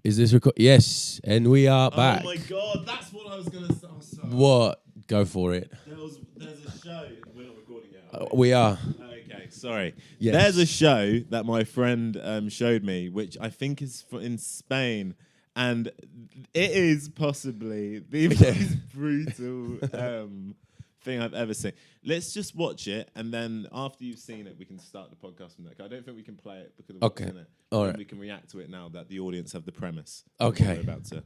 Is this record? Yes, and we are back. Oh my god, that's what I was gonna say. Oh, sorry. What? Go for it. There's a show. We're not recording yet. We are. Okay, sorry. Yes. There's a show that my friend showed me, which I think is in Spain, and it is possibly the most brutal thing I've ever seen. Let's just watch it, and then after you've seen it, we can start the podcast from there. I don't think we can play it because of what's in it. All right. We can react to it now that the audience have the premise. Okay. What we're about to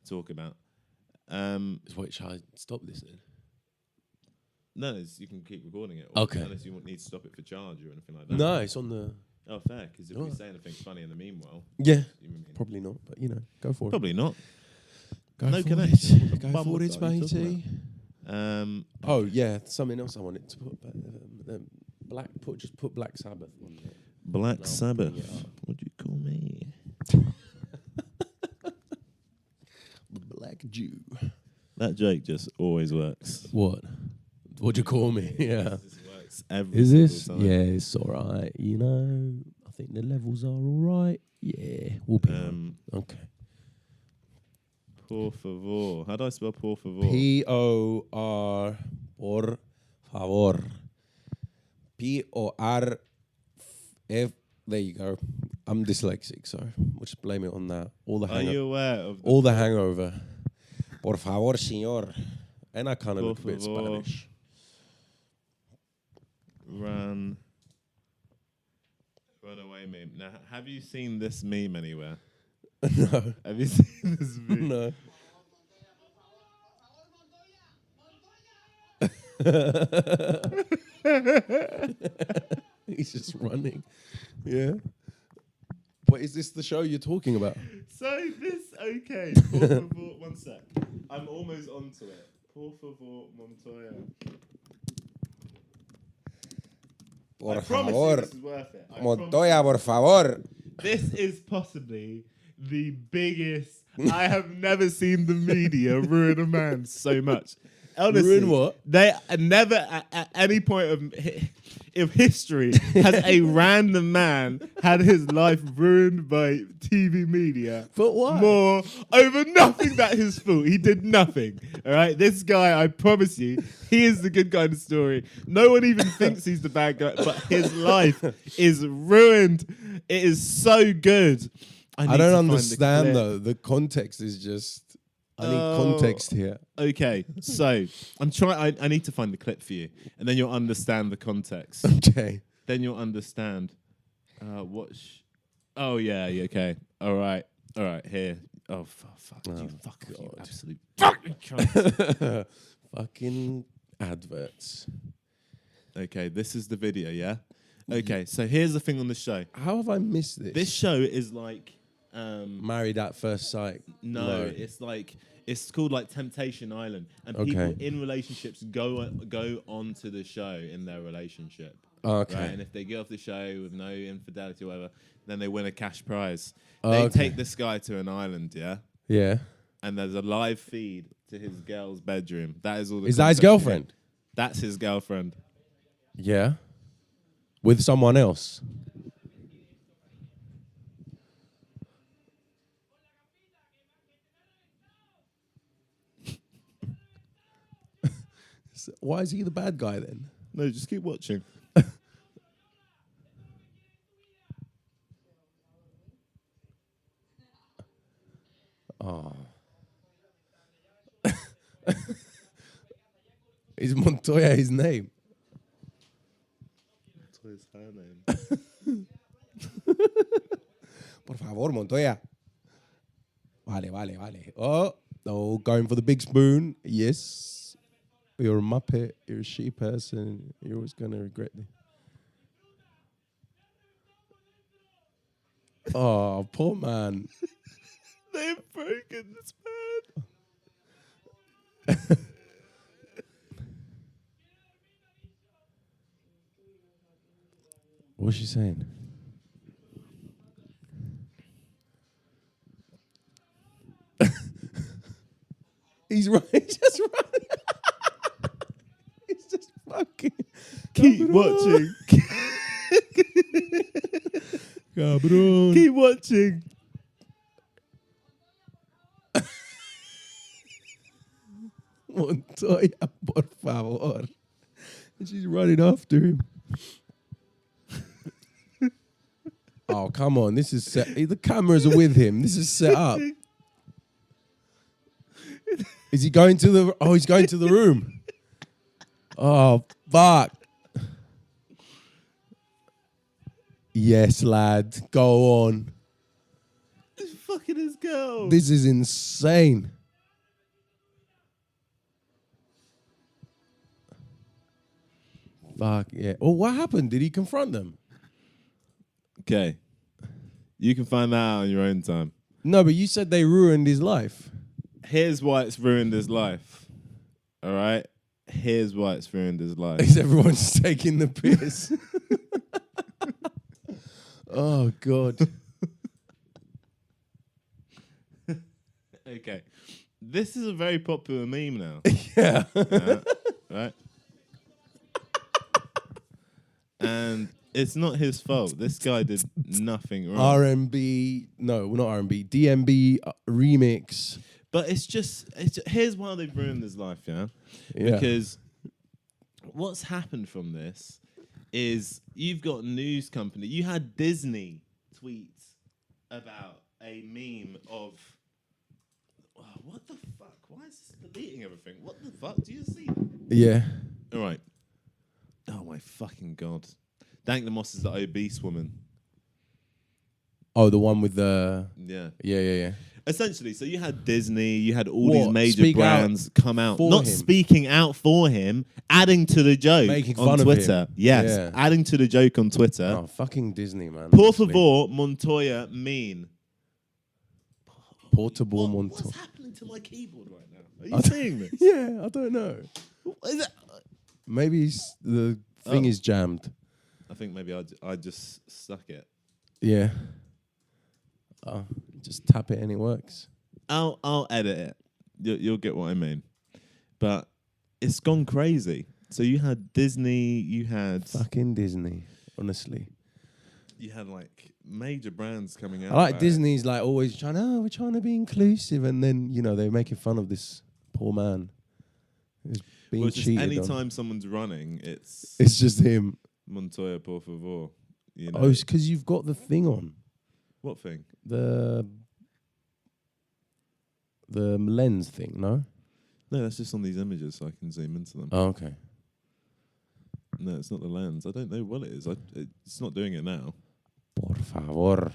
talk about. Wait, shall I stop this then? No, you can keep recording it. Okay. Unless you need to stop it for charge or anything like that. No, it's on the... Oh, fair, because if we say anything funny in the meanwhile... Yeah, probably not, but, go for it. Probably not. Go no for connection. it. Go for it, matey. Oh, yeah, something else I wanted to put. Just put Black Sabbath on there. Black Sabbath. What do you call me? Black Jew. That joke just always works. What? What'd you call me? Yeah. This works every Is this? single time. Yeah, it's all right. I think the levels are all right. Yeah, we'll be okay. Por favor. How do I spell por favor? P-O-R, por favor. P-O-R-F. There you go. I'm dyslexic, so we'll just blame it on that. Are you aware of all the hangover? Por favor, señor. And I kind of look a bit Spanish. Run away meme. Now, have you seen this meme anywhere? No. Have you seen this meme? No. He's just running. Yeah. But is this the show you're talking about? Okay. Por favor, one sec. I'm almost onto it. Por favor, Montoya. Por I promise favor. you this is worth it. Montoya, por favor. This is possibly the biggest. I have never seen the media ruin a man so much. Honestly, Ruin what? They never at any point of history has a random man had his life ruined by TV media. But why? More over nothing that his fault. He did nothing. All right, this guy, I promise you, he is the good guy in the story. No one even thinks he's the bad guy, but his life is ruined. It is so good. I don't understand though. The context is just. I need context here. Okay, so I'm trying. I need to find the clip for you, and then you'll understand the context. Okay. Then you'll understand. Oh yeah. Okay. All right. Here. Oh fuck! You absolute fucking cunt. Fucking adverts. Okay, this is the video. Yeah. Okay, so here's the thing on the show. How have I missed this? This show is like. Married at First Sight. No, it's called like Temptation Island, and people in relationships go onto the show in their relationship. Okay. Right? And if they get off the show with no infidelity or whatever, then they win a cash prize. They take this guy to an island, yeah? Yeah. And there's a live feed to his girl's bedroom. That is all. Is that his girlfriend? That's his girlfriend. Yeah. With someone else. Why is he the bad guy then? No, just keep watching. Oh. Is Montoya his name? Montoya's her name. Por favor, Montoya. Vale. Oh, going for the big spoon. Yes. You're a muppet. You're a shitty person. You're always going to regret it. Oh, poor man. They've broken this man. What's she saying? He's right. He's just running. He's just fucking. Keep watching. Cabrón. Keep watching. Montoya, por favor. And she's running after him. Oh, come on. This is set. The cameras are with him. This is set up. Is he going to the... Oh, he's going to the room. Oh, fuck. Yes, lad. Go on. He's fucking his girl. This is insane. Fuck, yeah. Oh, what happened? Did he confront them? Okay. You can find that out on your own time. No, but you said they ruined his life. Here's why it's ruined his life. All right? Here's why it's ruined his life. Is everyone's taking the piss? Oh, God. Okay. This is a very popular meme now. Yeah. Right? And it's not his fault. This guy did nothing wrong. R&B, no, not R&B, DMB remix. But it's just, here's why they've ruined his life, yeah? Because what's happened from this is you've got news company. You had Disney tweet about a meme of, oh, what the fuck? Why is this deleting everything? What the fuck? Do you see? Yeah. All right. Oh, my fucking God. Dank the Moss is the obese woman. Oh, the one with the... Yeah. Yeah. Essentially, so you had Disney, you had all these major Speak brands come out, not him. speaking out for him, adding to the joke Making on fun Twitter. of him. Yes, Yeah. adding to the joke on Twitter. Oh, fucking Disney, man. Por honestly. favor, Montoya mean. Portable Montoya. What's happening to my keyboard right now? Are you seeing this? Yeah, I don't know. What is it? Maybe the thing is jammed. I think maybe I just stuck it. Yeah. Oh, just tap it and it works. I'll edit it. You'll get what I mean. But it's gone crazy. So you had Disney, you had... Fucking Disney, honestly. You had like major brands coming out. I like Disney's like always we're trying to be inclusive, and then, they're making fun of this poor man who's being cheated on. Anytime someone's running, it's just him. Montoya, por favor. Oh, it's because you've got the thing on. What thing? The lens thing, no? No, that's just on these images so I can zoom into them. Oh, okay. No, it's not the lens. I don't know what it is. It's not doing it now. Por favor.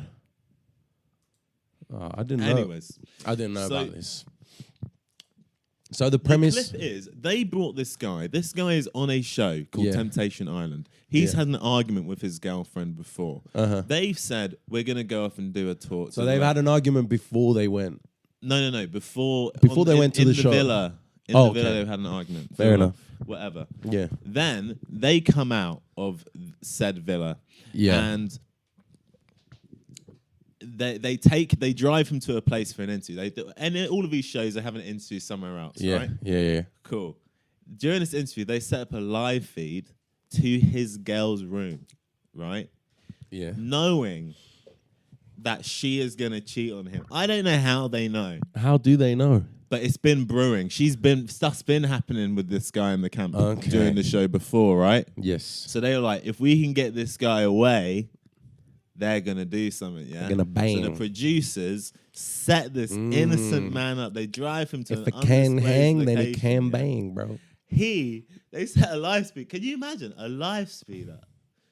Oh, I didn't know. Anyways. I didn't know about this. So the premise... The clip is, they brought this guy. This guy is on a show called Temptation Island. He's had an argument with his girlfriend before. They've said, we're going to go off and do a tour. So they've had an argument before they went? No. Before they went to the show? Villa. In the villa, they've had an argument. Fair enough. Whatever. Yeah. Then they come out of said villa. Yeah. And they drive him to a place for an interview. And in all of these shows, they have an interview somewhere else, right? Yeah. Cool. During this interview, they set up a live feed to his girl's room, right? Yeah. Knowing that she is going to cheat on him. I don't know how they know. How do they know? But it's been brewing. Stuff's been happening with this guy in the camp during the show before, right? Yes. So they were like, if we can get this guy away, they're going to do something, yeah? They're going to bang. So the producers set this innocent man up. They drive him to If it can hang, then it can bang, bro. They set a live speed. Can you imagine a live speeder?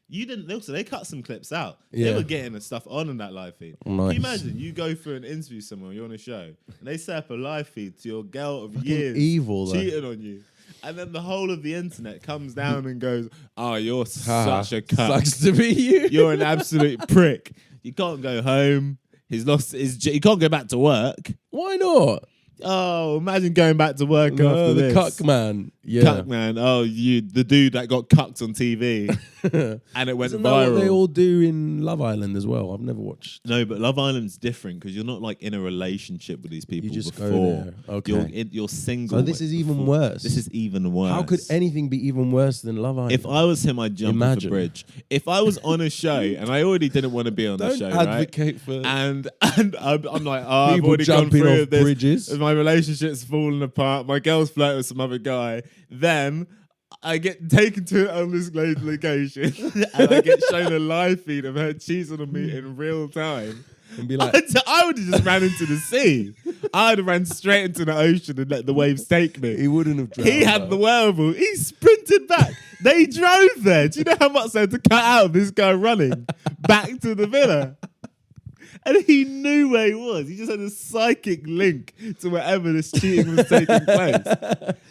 They cut some clips out. Yeah. They were getting the stuff on in that live feed. Nice. Can you imagine you go for an interview somewhere, you're on a show, and they set up a live feed to your girl of years evil, cheating on you. And then the whole of the internet comes down and goes, oh, you're such a cunt. Sucks to be you. You're an absolute prick. You can't go home. He can't go back to work. Why not? Oh, imagine going back to work after the this. cuck man. Cuck man. Oh, the dude that got cucked on TV and it went Isn't viral. that what they all do in Love Island as well? I've never watched. No, but Love Island's different because you're not like in a relationship with these people You just before. go there. Okay. You're single. So this is even worse. This is even worse. How could anything be even worse than Love Island? If I was him, I'd jump off a bridge. If I was on a show and I already didn't want to be on the show, advocate for and I'm like, I've people already gone jumping through off this. bridges. My relationship's falling apart. My girl's flirting with some other guy. Then I get taken to an undisclosed location and I get shown a live feed of her cheating on me in real time. And be like, I would have just ran into the sea. I'd have ran straight into the ocean and let the waves take me. he wouldn't have drowned. He had the wherewithal. He sprinted back. They drove there. Do you know how much they had to cut out of this guy running back to the villa? And he knew where he was. He just had a psychic link to wherever this cheating was taking place.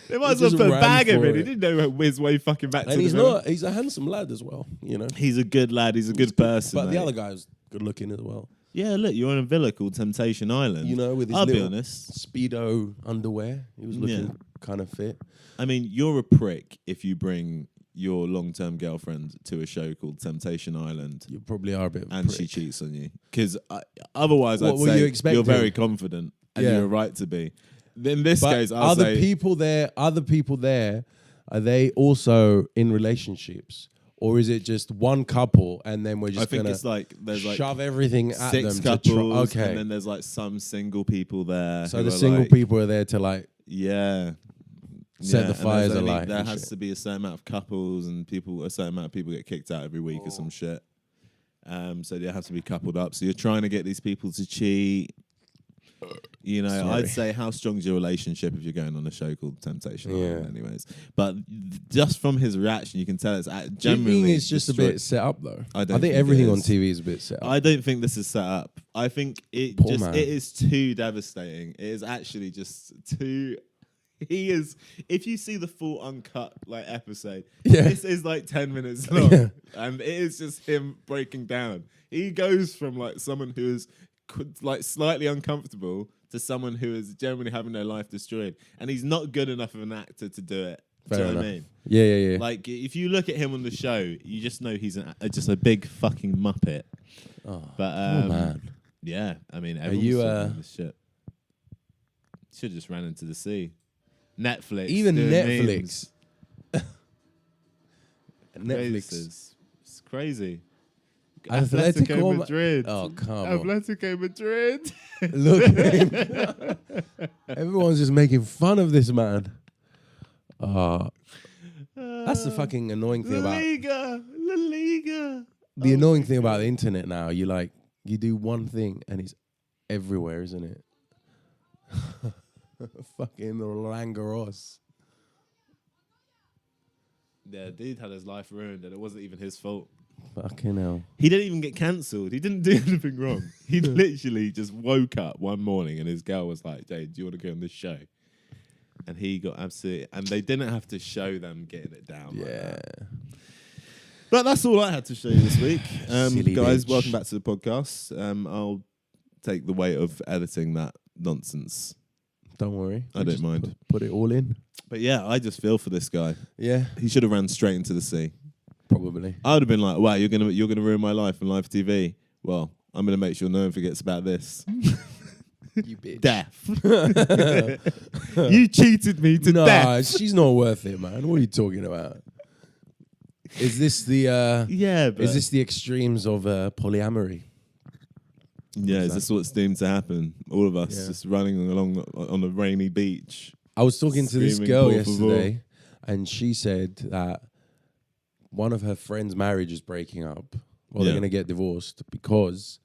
They might as well put a bag in it. He didn't know his way fucking back to the villa. He's a handsome lad as well, you know. He's a good lad. He's a good person. But mate. the other guy was good looking as well. Yeah, look, you're in a villa called Temptation Island. You know, with his I'll be little honest. Speedo underwear. He was looking kind of fit. I mean, you're a prick if you bring your long-term girlfriend to a show called Temptation Island. You probably are a bit of a and prick. she cheats on you. Because otherwise, What I'd were say you expecting? you're very confident and you're right to be. In this But case, I'll say... other people there, are they also in relationships? Or is it just one couple and then we're just going to it's like there's like shove everything at them 6 to couples, try? Okay. and then there's like some single people there. So who the are single like, people are there to like yeah. set the and fires there's only- alight. There and has shit. to be a certain amount of couples and a certain amount of people get kicked out every week or some shit. So they have to be coupled up. So you're trying to get these people to cheat. You know, Sorry. I'd say how strong's your relationship if you're going on a show called Temptation Island, Yeah. anyways. But just from his reaction, you can tell it's Do you generally think it's just a bit set up though? I think think everything it on is. TV is a bit set up. I don't think this is set up. I think it Poor man. it is too devastating. It is actually just too. He is. If you see the full uncut like episode, this is like 10 minutes long, and it is just him breaking down. He goes from like someone who is like slightly uncomfortable to someone who is generally having their life destroyed, and he's not good enough of an actor to do it. Do you know what I mean? Yeah. Like if you look at him on the show, you just know he's just a big fucking muppet. Oh, But man. yeah, I mean, you, everyone's this shit. Should just ran into the sea. Netflix, Even doing Netflix. memes. It's crazy. Atletico Madrid. Oh, come on. Atletico Madrid. Look at him. Everyone's just making fun of this man. That's the fucking annoying thing La about Liga. the annoying thing about the internet now. You do one thing and it's everywhere, isn't it? Fucking Roland Garros. Yeah, dude had his life ruined, and it wasn't even his fault. Fucking hell. He didn't even get cancelled. He didn't do anything wrong. He literally just woke up one morning and his girl was like, "Jay, do you want to go on this show?" And he got absolutely... And they didn't have to show them getting it down. Yeah. Like that. But that's all I had to show you this week. Silly Guys, bitch. welcome back to the podcast. I'll take the weight of editing that nonsense. Don't worry. I don't mind. Put it all in. But yeah, I just feel for this guy. Yeah. He should have ran straight into the sea. Probably. I would have been like, "Wow, you're gonna ruin my life on live TV." Well, I'm gonna make sure no one forgets about this. You bitch. Death. You cheated me to death. Nah, she's not worth it, man. What are you talking about? Is this the Yeah, but is this the extremes of polyamory? yeah, is this what's doomed to happen? All of us just running along on a rainy beach. I was talking to this Screaming, girl "Por favor." yesterday, and she said that one of her friends' marriage is breaking up, or they're going to get divorced because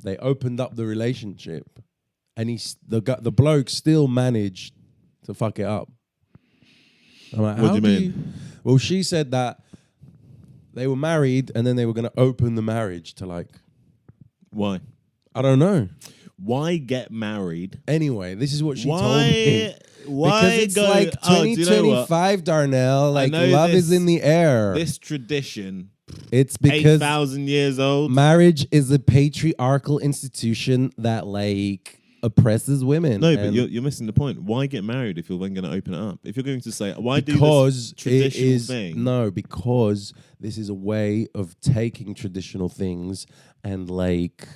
they opened up the relationship, and the bloke still managed to fuck it up. I'm like, What how do you mean? Well, she said that they were married, and then they were going to open the marriage to like, Why? I don't know. Why get married? Anyway, this is what she told me. Why Because it's go? like Oh, do you know what? 2025, Darnell. Like know love is this- in the air. This tradition, It's because 8,000 years old. marriage is a patriarchal institution that like oppresses women. No, but you're missing the point. Why get married if you're then going to open it up? If you're going to say, why do this traditional thing? No, because this is a way of taking traditional things and like,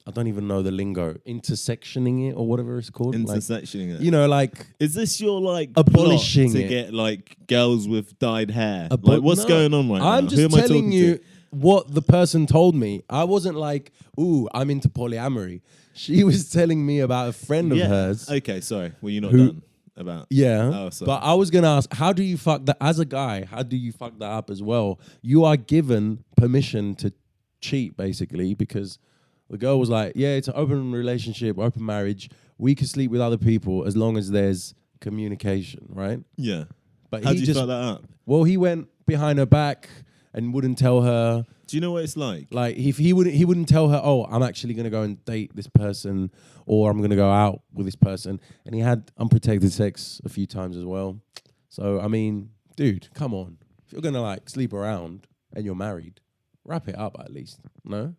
I don't even know the lingo, intersectioning it or whatever it's called. Intersectioning like, it. You know, like... Is this your like abolishing plot to it. get like girls with dyed hair? Like what's going on right now? I'm just telling you what the person told me. I wasn't like, ooh, I'm into polyamory. She was telling me about a friend of hers. Okay, sorry. Well, you're not done about... Yeah. Oh, sorry. But I was going to ask, how do you fuck that, as a guy, how do you fuck that up as well? You are given permission to cheat, basically, because... The girl was like, yeah, it's an open relationship, open marriage. We can sleep with other people as long as there's communication, right? Yeah. But how do you fuck that up? Well, he went behind her back and wouldn't tell her. Do you know what it's like? Like, if he wouldn't tell her, oh, I'm actually going to go and date this person or I'm going to go out with this person. And he had unprotected sex a few times as well. So, I mean, dude, come on. If you're going to, like, sleep around and you're married, wrap it up at least, no?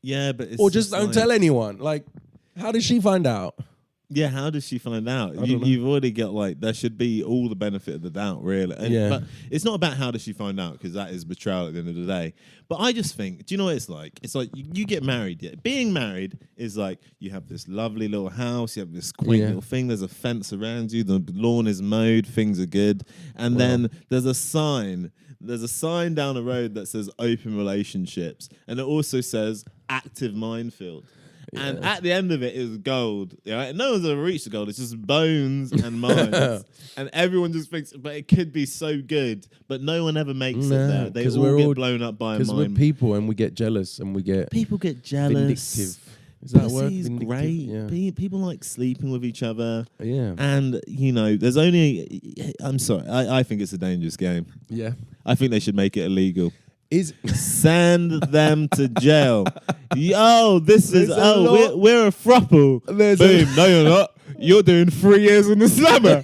Yeah, but it's or just don't tell anyone. Like, how did she find out? Yeah, how does she find out? You've already got like, there should be all the benefit of the doubt, really. And, but it's not about how does she find out, because that is betrayal at the end of the day. But I just think, do you know what it's like? It's like you get married. Yeah? Being married is like you have this lovely little house, you have this quaint little thing, there's a fence around you, the lawn is mowed, things are good. And then there's a sign. There's a sign down the road that says open relationships. And it also says active minefield. Yeah. And at the end of it is gold. Right? No one's ever reached the gold. It's just bones and mines. And everyone just thinks, but it could be so good. But no one ever makes it there. They all get blown up by a mine. Because we're people and we get jealous and we get... People get jealous. Vindictive. Is that a word? Pussy's great. Yeah. People like sleeping with each other. Yeah. And, you know, there's only... I'm sorry. I think it's a dangerous game. Yeah. I think they should make it illegal. Send them to jail. Yo, we're a throuple. Boom. No, you're not. You're doing 3 years in the slammer.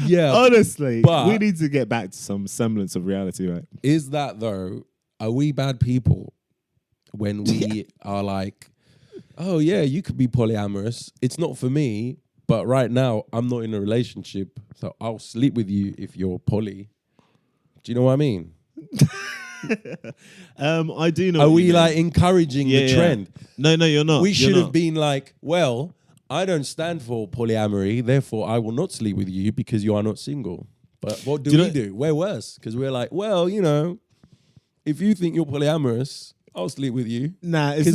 Yeah. Honestly, we need to get back to some semblance of reality, right? Is that, though, are we bad people when we are like, oh, yeah, you could be polyamorous. It's not for me. But right now, I'm not in a relationship, so I'll sleep with you if you're poly. Do you know what I mean? I do know. Are we like encouraging the trend? No, you're not. We should have been like, well, I don't stand for polyamory, therefore I will not sleep with you because you are not single. But what do we do? We're worse because we're like, well, you know, if you think you're polyamorous, I'll sleep with you. Nah, it's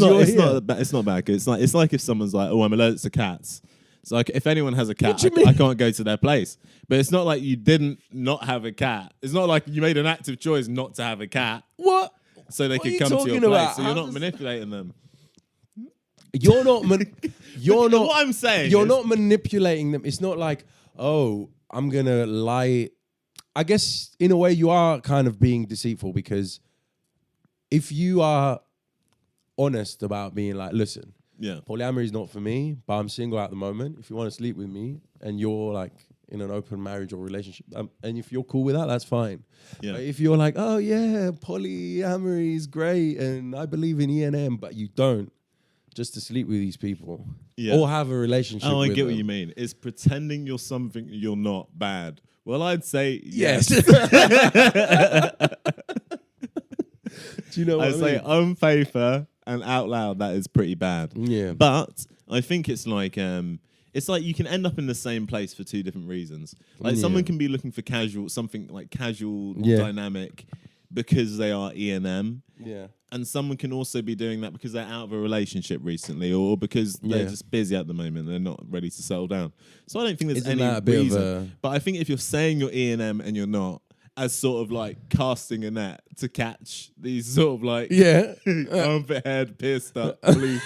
not bad. It's like if someone's like, oh, I'm allergic to cats. It's like if anyone has a cat, I can't go to their place. But it's not like you didn't not have a cat. It's not like you made an active choice not to have a cat. What? So they could come to your place. So you're not manipulating them. You're not. You're not. What I'm saying. You're not manipulating them. It's not like, oh, I'm gonna lie. I guess in a way you are kind of being deceitful because if you are honest about being like, listen. Yeah, polyamory is not for me, but I'm single at the moment. If you want to sleep with me and you're like in an open marriage or relationship, and if you're cool with that, that's fine. Yeah. But if you're like, oh yeah, polyamory is great and I believe in ENM, but you don't, just to sleep with these people or have a relationship with them. I get what you mean. It's pretending you're something you're not bad. Well, I'd say yes. Do you know what I mean? say on paper and out loud, that is pretty bad. Yeah. But I think it's like you can end up in the same place for two different reasons. Like someone can be looking for something like casual dynamic because they are E&M. Yeah. And someone can also be doing that because they're out of a relationship recently or because they're just busy at the moment. They're not ready to settle down. So I don't think there's any reason. But I think if you're saying you're E&M and you're not, as sort of like casting a net to catch these sort of like armpit head, pierced up, blue.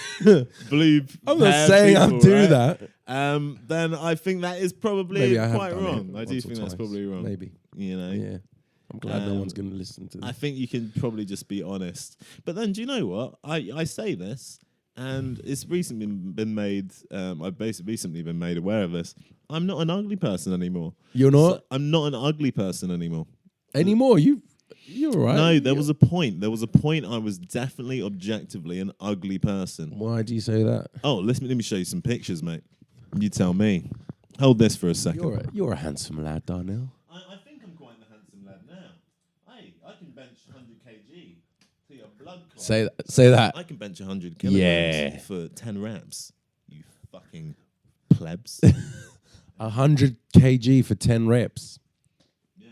I'm not saying I'll do that. Then I think that is probably quite wrong. I do think that's probably wrong. Maybe. You know? Yeah. I'm glad no one's going to listen to this. I think you can probably just be honest. But then do you know what? I say this and it's recently been made, I've basically recently been made aware of this. I'm not an ugly person anymore. You're not? I'm not an ugly person anymore. Anymore? You're right. No, there was a point. There was a point I was definitely objectively an ugly person. Why do you say that? Oh, let me show you some pictures, mate. You tell me. Hold this for a second. You're a handsome lad, Darnell. I think I'm quite the handsome lad now. Hey, I can bench 100 kg to your blood clot. Say that. I can bench 100 kilograms Yeah. for 10 reps. You fucking plebs. 100 kg for 10 reps. Yeah.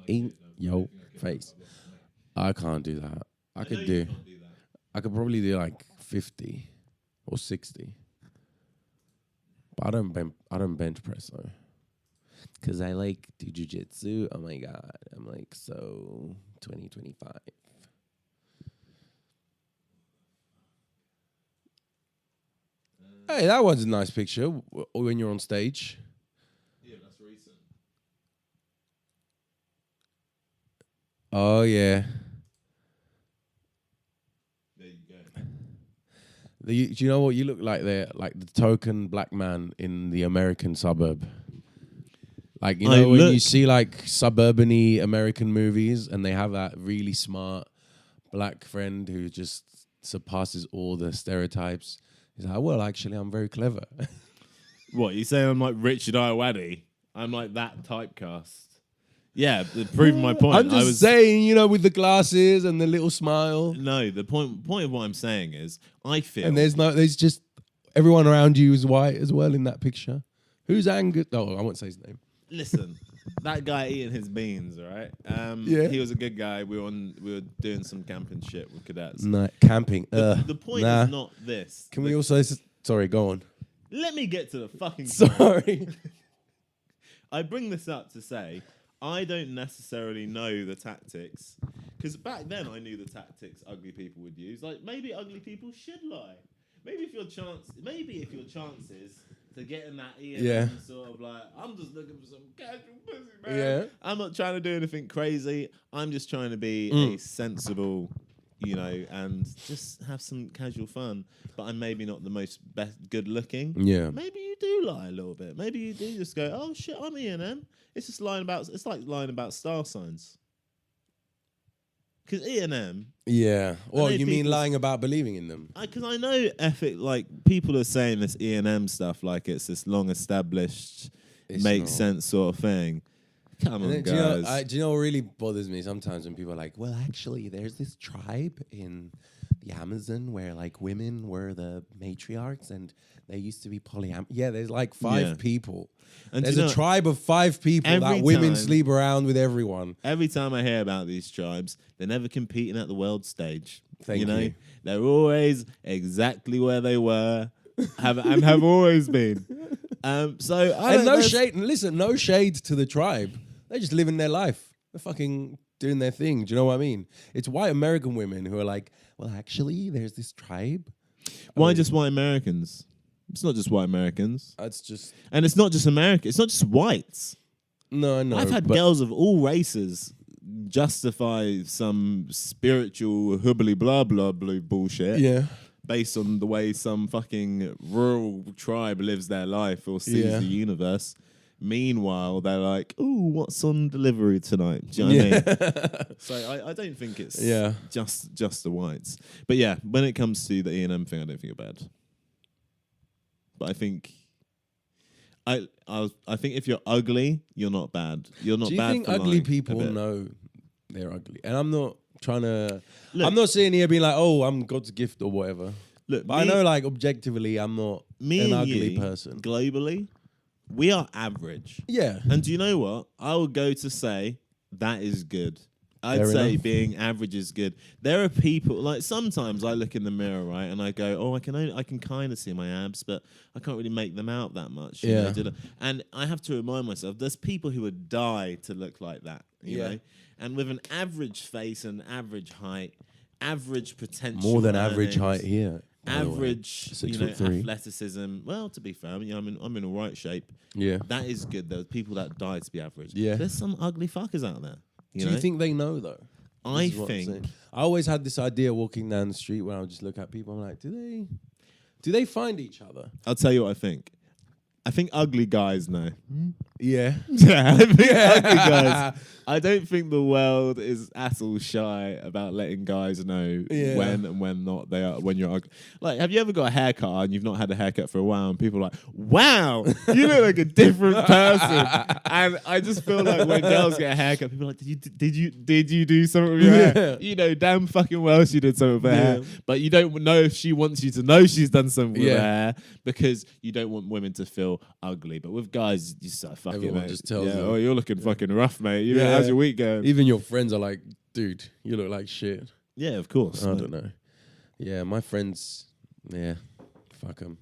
In your face. I can't do that. I could probably do like 50 or 60. But I don't bench press though. Cause I like do jujitsu. Oh my god. I'm like so 2025. Hey, that was a nice picture when you're on stage. Yeah, that's recent. Oh yeah. There you go. Do you know what you look like there? Like the token black man in the American suburb. Like, you know, when you see like suburban-y American movies and they have that really smart black friend who just surpasses all the stereotypes. He's like, well, actually, I'm very clever. What, you saying I'm like Richard Iowati? I'm like that typecast. Yeah, proving my point. I'm just saying, you know, with the glasses and the little smile. No, the point of what I'm saying is, I feel... And there's just everyone around you is white as well in that picture. Who's Angus? Oh, I won't say his name. Listen, that guy eating his beans, all right? Yeah. He was a good guy. We were doing some camping shit with cadets. No, camping. The point is not this. Can we also... Sorry, go on. Let me get to the fucking point. Sorry. I bring this up to say... I don't necessarily know the tactics, because back then I knew the tactics ugly people would use. Like, maybe ugly people should lie. Maybe if your chances to get in that ear, sort of like, I'm just looking for some casual pussy, man. Yeah. I'm not trying to do anything crazy. I'm just trying to be a sensible, you know, and just have some casual fun. But I'm maybe not the most good looking. Yeah. Maybe you do lie a little bit. Maybe you do just go, oh shit, I'm E&M. It's just it's like lying about star signs. Because E&M... Yeah. Well, you mean lying about believing in them? Because I know like, people are saying this E&M stuff like it's this long-established, makes sense sort of thing. Come on, guys. Do you know what really bothers me sometimes when people are like, well, actually, there's this tribe in the Amazon where, like, women were the matriarchs and they used to be polyamorous. Yeah, there's like 5 people. And there's a tribe of 5 people that women sleep around with everyone. Every time I hear about these tribes, they're never competing at the world stage. Thank you. They're always exactly where they were have always been. So I and no shade. And listen, no shade to the tribe. They're just living their life. They're fucking doing their thing. Do you know what I mean? It's white American women who are like, well, actually, there's this tribe. Why just white Americans? It's not just white Americans. It's just... And it's not just America. It's not just whites. No. I've had girls of all races justify some spiritual hubbly blah blah blue bullshit. Yeah. Based on the way some fucking rural tribe lives their life or sees the universe. Meanwhile, they're like, ooh, what's on delivery tonight? Do you know what I mean? So I don't think it's just the whites. But yeah, when it comes to the E&M thing, I don't think it's bad. But I think I think if you're ugly, you're not bad. You're not bad. Do you think ugly people know they're ugly? And I'm not trying to... I'm not sitting here being like, oh, I'm God's gift or whatever. Look, but I know, like, objectively, I'm not an ugly person. Globally, we are average. Yeah. And do you know what? I would go to say that is good. I'd say being average is good. There are people, like, sometimes I look in the mirror, right, and I go, oh, I can kind of see my abs, but I can't really make them out that much. You know? And I have to remind myself, there's people who would die to look like that, you know? And with an average face and average height, average potential. More than average height here. Average, athleticism. Well, to be fair, I'm in all right shape. Yeah. That is good. There's people that die to be average. Yeah. There's some ugly fuckers out there. Do you think they know, though? I think... I always had this idea walking down the street when I would just look at people. I'm like, do they find each other? I'll tell you what I think. I think ugly guys know. Yeah. Yeah, I think ugly guys. I don't think the world is at all shy about letting guys know when and when not they are when you're ugly. Like, have you ever got a haircut and you've not had a haircut for a while, and people are like, "Wow, you look like a different person." And I just feel like when girls get a haircut, people are like, "Did you do something with your hair?" You know, damn fucking well she did something with her hair, but you don't know if she wants you to know she's done something with her hair because you don't want women to feel ugly. But with guys, you so fucking Everyone just tells them. "Oh, you're looking fucking rough, mate. You know, how's your week going?" Even your friends are like, "Dude, you look like shit." Yeah, of course. I don't know. Yeah, my friends. Yeah, fuck them.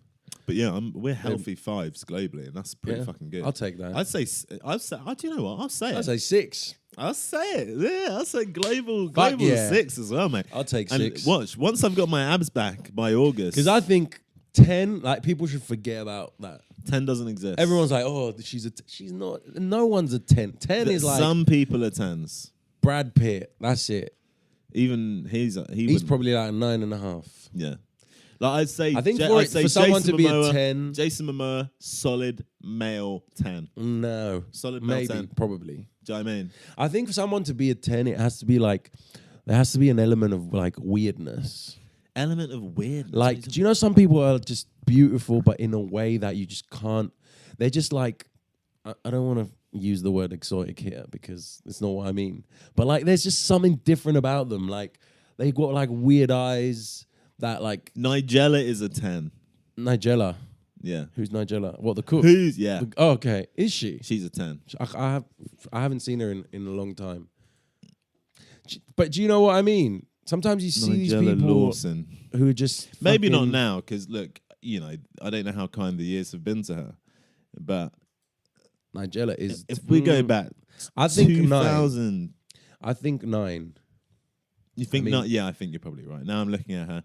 But yeah, we're healthy fives globally, and that's pretty fucking good. I'll take that. I'd say. Do you know what? I'll say it. I'll say 6. I'll say it. Yeah, I'll say global 6 as well, mate. I'll take And 6. watch, once I've got my abs back by August, Because I think 10, like, people should forget about that. 10 doesn't exist. Everyone's like, "Oh, she's not." No one's a 10. 10 is like some people are 10s. Brad Pitt. That's it. Even he's Probably like 9.5. Yeah. Like I'd say, I think I'd say for someone Jason to be Momoa, a 10, Jason Momoa, solid male 10. no, Solid male maybe 10. probably. Do you know what I mean? I think for someone to be a 10, it has to be like there has to be an element of like weirdness. Element of weirdness. Like, do you know some people are just beautiful, but in a way that you just can't? They're just like, I don't want to use the word exotic here because it's not what I mean. But like, there's just something different about them. Like, they've got like weird eyes that like. Nigella is a 10. Nigella. Yeah. Who's Nigella? What, the cook? Yeah. Oh, okay. Is she? She's a 10. I haven't seen her in a long time. But do you know what I mean? Sometimes you see Nigella these people Lawson. who are just Maybe not now, because look, you know, I don't know how kind the years have been to her, but Nigella is. If we go back, I think 2000. 9. I think 9. You think not? Yeah, I think you're probably right. Now I'm looking at her.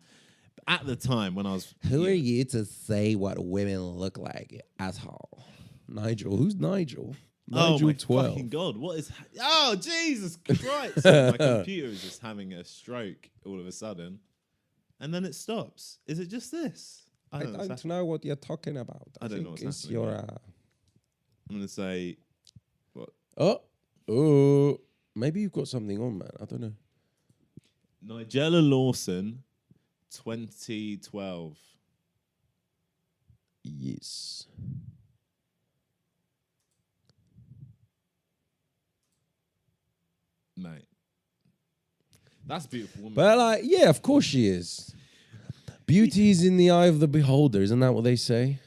At the time when I was, Who are you to say what women look like, asshole? Nigel. Who's Nigel? Nigel my 12. fucking God, what is... Oh, Jesus Christ. My computer is just having a stroke all of a sudden. And then it stops. Is it just this? I don't know what you're talking about. I don't know what's it's happening. your... I'm going to say... What? Oh. Maybe you've got something on, man. I don't know. Nigella Lawson, 2012. Yes. Mate. That's a beautiful woman. But like, yeah, of course she is. Beauty is in the eye of the beholder. Isn't that what they say?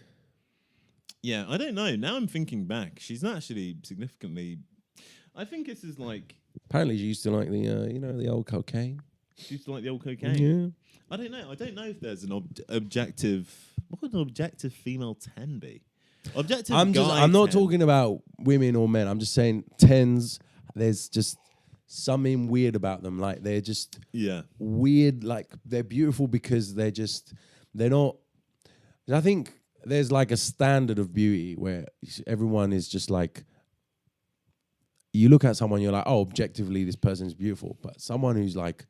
Yeah, I don't know. Now I'm thinking back. She's not actually significantly... I think this is like... Apparently she used to like the, the old cocaine. She used to like the old cocaine. Yeah. I don't know. I don't know if there's an objective... What would an objective female 10 be? Objective I'm not 10. talking about women or men. I'm just saying 10s, there's just something weird about them. Like, they're just weird. Like, they're beautiful because they're not... I think there's like a standard of beauty where everyone is just like... You look at someone, you're like, oh, objectively, this person is beautiful. But someone who's like,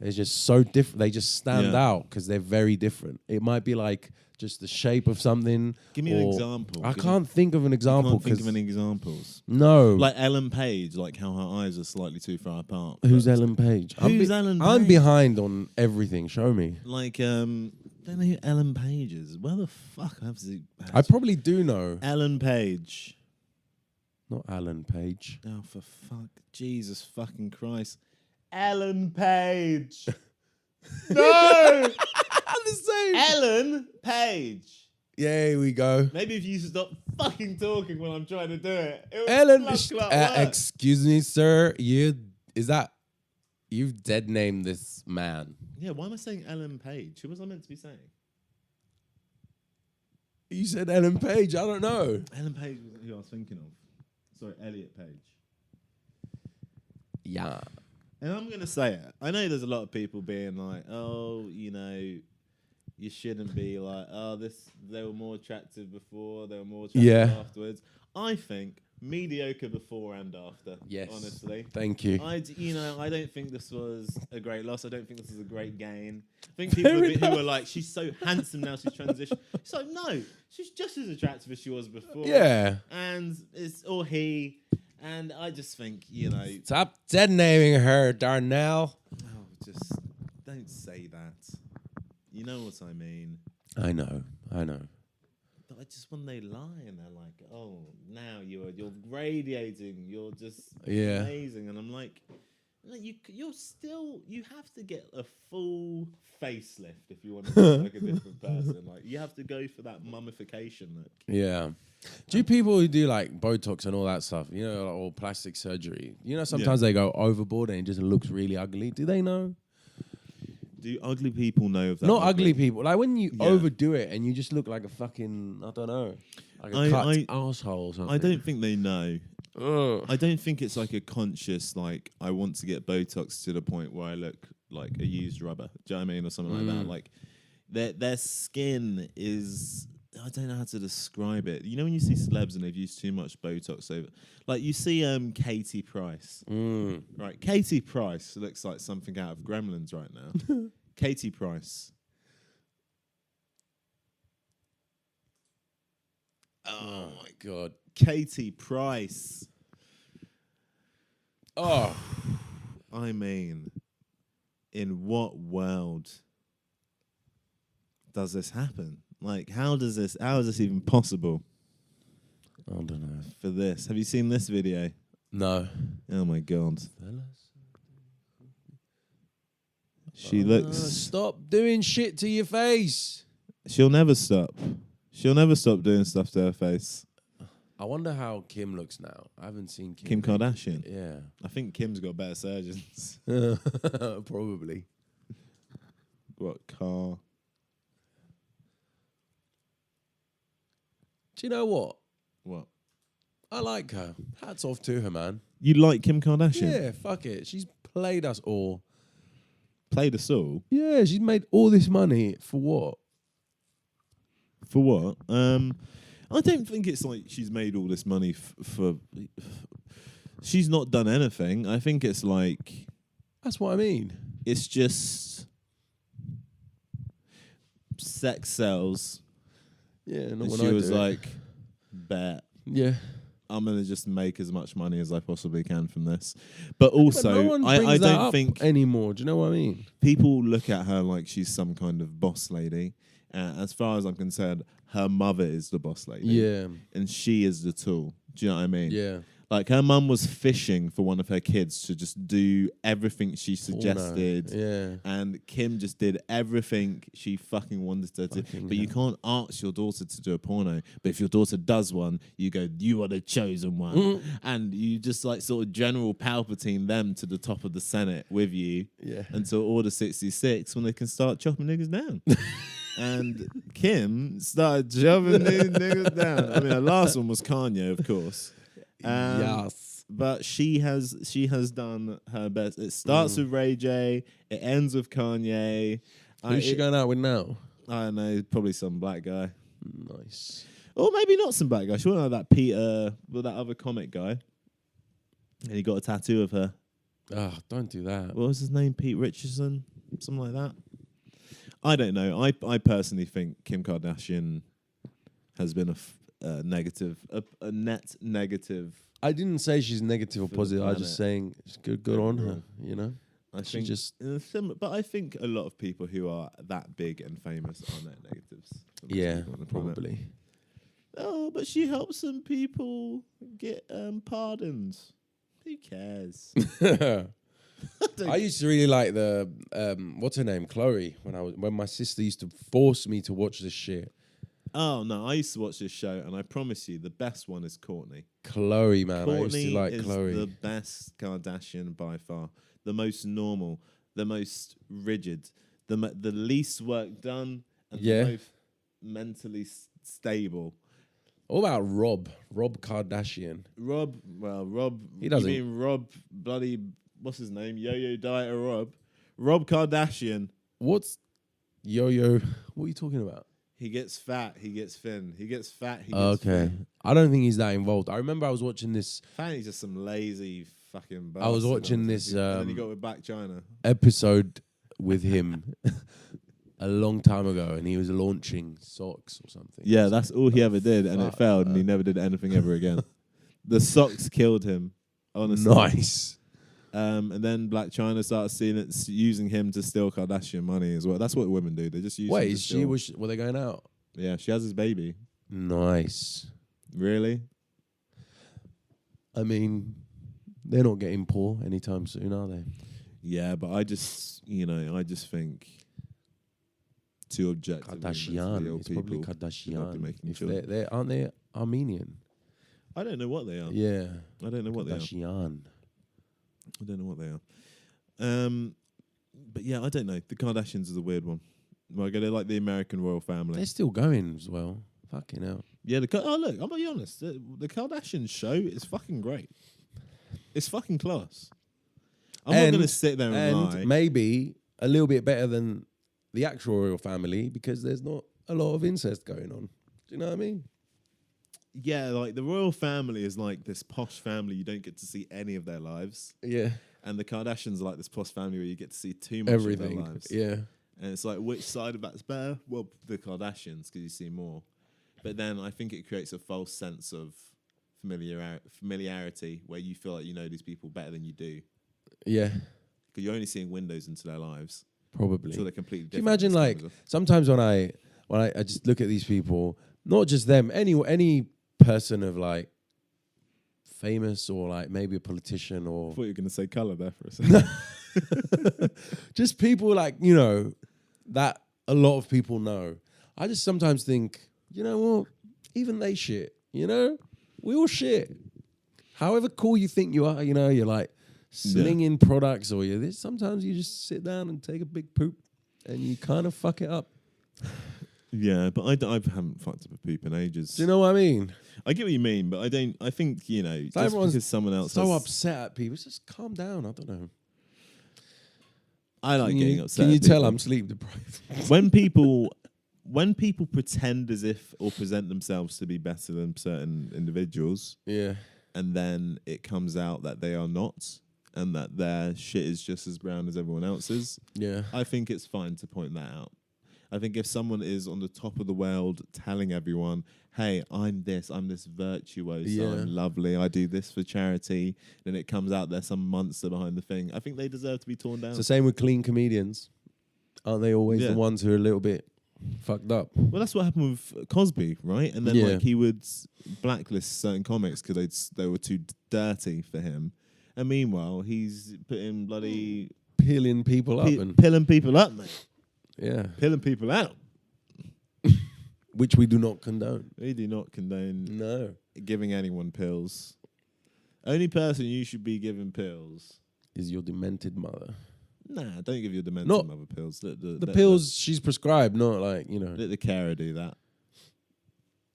they're just so different. They just stand out because they're very different. It might be like just the shape of something. Give me an example. I can't think of an example. You can't think of any examples. No. Like Ellen Page, like how her eyes are slightly too far apart. Who's Ellen Page? Ellen Page? I'm behind on everything. Show me. Like, don't know who Ellen Page is. Where the fuck? I probably do know. Ellen Page. Not Alan Page. Oh, for fuck. Jesus fucking Christ. Ellen Page. No! I'm the same. Ellen Page. Yeah, here we go. Maybe if you stop fucking talking when I'm trying to do it. Ellen, excuse me, sir. You've dead named this man. Yeah, why am I saying Ellen Page? Who was I meant to be saying? You said Ellen Page. I don't know. Ellen Page was who I was thinking of. Sorry, Elliot Page. Yeah. And I'm going to say it. I know there's a lot of people being like, oh, you shouldn't be like, they were more attractive before, they were more attractive afterwards. I think mediocre before and after. Yes. Honestly. Thank you. I don't think this was a great loss. I don't think this was a great gain. I think people who were like, she's so handsome now, she's transitioned. It's like, no, she's just as attractive as she was before. Yeah. And it's or he. And I just think, Stop dead naming her, Darnell. Oh, just don't say that. You know what I mean. I know. But I just when they lie and they're like, oh, now you're radiating, you're just amazing, and I'm like, no, you have to get a full facelift if you want to look like a different person. Like you have to go for that mummification look. Yeah. Do people who do like Botox and all that stuff, or plastic surgery, sometimes they go overboard and it just looks really ugly. Do they know? Do ugly people know of that? Not ugly people. Like when you overdo it and you just look like a fucking, I don't know, like a cut asshole or something. I don't think they know. Ugh. I don't think it's like a conscious, like, I want to get Botox to the point where I look like a used rubber. Do you know what I mean? Or something like that. Like, their skin is... I don't know how to describe it. You know when you see celebs and they've used too much Botox over... Like, you see Katie Price. Right, Katie Price looks like something out of Gremlins right now. Katie Price. Oh, my God. Katie Price. Oh. I mean, in what world does this happen? Like, how is this even possible? I don't know. For this. Have you seen this video? No. Oh my God. She looks... Stop doing shit to your face. She'll never stop. She'll never stop doing stuff to her face. I wonder how Kim looks now. I haven't seen Kim Kardashian? Yeah. I think Kim's got better surgeons. Probably. What, car? Do you know what? What? I like her. Hats off to her, man. You like Kim Kardashian? Yeah, fuck it. She's played us all. Played us all? Yeah, she's made all this money for what? For what? I don't think it's like she's made all this money for... She's not done anything. I think it's like... That's what I mean. It's just... Sex sells. Yeah, not And when she I was do it. like, bet. Yeah. I'm going to just make as much money as I possibly can from this. But also, But no one I brings that don't up think anymore. Do you know what I mean? people look at her like she's some kind of boss lady. As far as I'm concerned, her mother is the boss lady. Yeah. And she is the tool. Do you know what I mean? Yeah. Like her mum was fishing for one of her kids to just do everything she suggested. Yeah. And Kim just did everything she fucking wanted her to. But you can't ask your daughter to do a porno. But if your daughter does one, you go, you are the chosen one. And you just like sort of General Palpatine them to the top of the Senate with you until Order 66 when they can start chopping niggas down. And Kim started chopping these niggas down. I mean, her last one was Kanye, of course. Yes. But she has done her best. It starts with Ray J. It ends with Kanye. Who's she going out with now? I don't know. Probably some black guy. Nice. Or maybe not some black guy. She wouldn't know that Peter, well, that other comic guy. And he got a tattoo of her. Oh, don't do that. What was his name? Pete Richardson? Something like that. I don't know. I personally think Kim Kardashian has been a net negative. I didn't say she's negative or For the positive. I was planet. just saying it's good on her, you know? I She think just... but I think a lot of people who are that big and famous are net negatives. for most Yeah, people on the planet. probably. Oh, but she helps some people get pardons. Who cares? I used to really like the what's her name, Chloe, when my sister used to force me to watch this shit. Oh no, I used to watch this show, and I promise you, the best one is Courtney. Chloe, man, I used Courtney to like is Chloe. the best Kardashian by far, the most normal, the most rigid, the least work done, and the most mentally stable. What about Rob Kardashian? Rob. He doesn't. You mean Rob bloody, what's his name? Yo-Yo Dieter Rob Kardashian. What's Yo-Yo? What are you talking about? He gets fat, he gets thin. He gets fat, he gets Okay. thin. I don't think he's that involved. I remember I was watching this Apparently, just some lazy fucking bastard. I was watching this and then he got with Black China. episode with him a long time ago, and he was launching socks or something. Yeah, that's all he ever did, and it failed, and he man. never did anything ever again. The socks killed him, honestly. Nice. And then Black China started seeing it, using him to steal Kardashian money as well. That's what women do. They just use him Wait, to is steal. were they going out? Yeah, she has his baby. Nice. Really? I mean, they're not getting poor anytime soon, are they? Yeah, but I just think too objective. Kardashian. It's probably Kardashian. If they aren't they Armenian? I don't know what they are. Yeah. I don't know what they are. Kardashian. I don't know what they are. But yeah, I don't know. The Kardashians is a weird one. Like, they're like the American royal family. They're still going as well. Fucking hell. Yeah, look, I'm gonna be honest. The Kardashian show is fucking great. It's fucking class. I'm not gonna sit there and lie. Maybe a little bit better than the actual royal family because there's not a lot of incest going on. Do you know what I mean? Yeah, like the royal family is like this posh family. You don't get to see any of their lives. Yeah. And the Kardashians are like this posh family where you get to see too much Everything. of their lives. Yeah. And it's like, which side of that's better? Well, the Kardashians, because you see more. But then I think it creates a false sense of familiarity where you feel like you know these people better than you do. Yeah. Because you're only seeing windows into their lives. Probably. So they're completely Can you different. imagine, like, sometimes when I just look at these people, not just them, any person of, like, famous or, like, maybe a politician or... I thought you were going to say colour there for a second. Just people, like, you know, that a lot of people know. I just sometimes think, you know what? Even they shit, you know? We all shit. However cool you think you are, you know, you're, like, slinging products or you're this. Sometimes you just sit down and take a big poop and you kind of fuck it up. Yeah, but I haven't fucked up a poop in ages. Do you know what I mean? I get what you mean, but I don't. I think, you know, just everyone's because someone else so has, upset at people, just calm down. I don't know. I like getting upset. Can you at tell people. I'm sleep deprived? when people pretend as if or present themselves to be better than certain individuals, Yeah. and then it comes out that they are not, and that their shit is just as brown as everyone else's, Yeah. I think it's fine to point that out. I think if someone is on the top of the world telling everyone, hey, I'm this virtuoso, Yeah. I'm lovely, I do this for charity, then it comes out there's some monster behind the thing, I think they deserve to be torn down. It's the same with clean comedians. Aren't they always the ones who are a little bit fucked up? Well, that's what happened with Cosby, right? And then Yeah. like he would blacklist certain comics because they were too dirty for him. And meanwhile, he's putting bloody... Peeling people up and pilling people up, mate. yeah, Pilling people out. which we do not condone. We do not condone No, giving anyone pills. Only person you should be giving pills. is your demented mother. Nah, don't give your demented Not mother pills. The pills she's prescribed, not like, you know. Let the carer do that.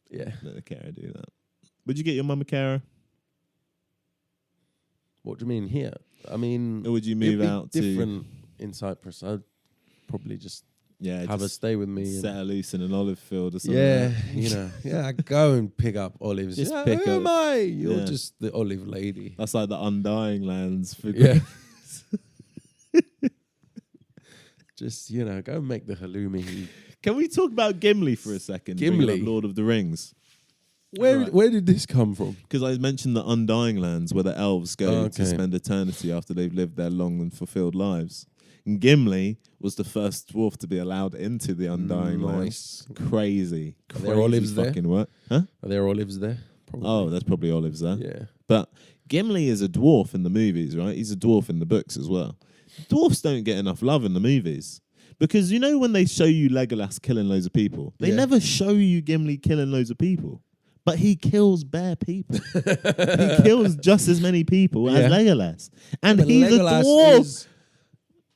Yeah. Let the carer do that. Would you get your mum a carer? What do you mean here? I mean, Or would you it'd move be out different in Cyprus? I'd probably just have her just stay with me. set her loose in an olive field or something? Yeah, you know. Yeah, I go and pick up olives. Just Yeah, pick who up- am I? You're yeah. just the olive lady. That's like the Undying Lands for Yeah. Just, you know, go and make the halloumi. Can we talk about Gimli for a second? Bringing Gimli? up Lord of the Rings. Where did this come from? Because I mentioned the Undying Lands where the elves go to Okay. spend eternity after they've lived their long and fulfilled lives. And Gimli was the first dwarf to be allowed into the Undying Lands. Crazy. Are there olives there? fucking work. Huh? Are there olives there? Probably. Oh, there's probably olives there. Yeah. But Gimli is a dwarf in the movies, right? He's a dwarf in the books as well. Dwarfs don't get enough love in the movies. Because you know when they show you Legolas killing loads of people, they never show you Gimli killing loads of people. But he kills bare people. He kills just as many people as Legolas. And But he's Legolas a dwarf. is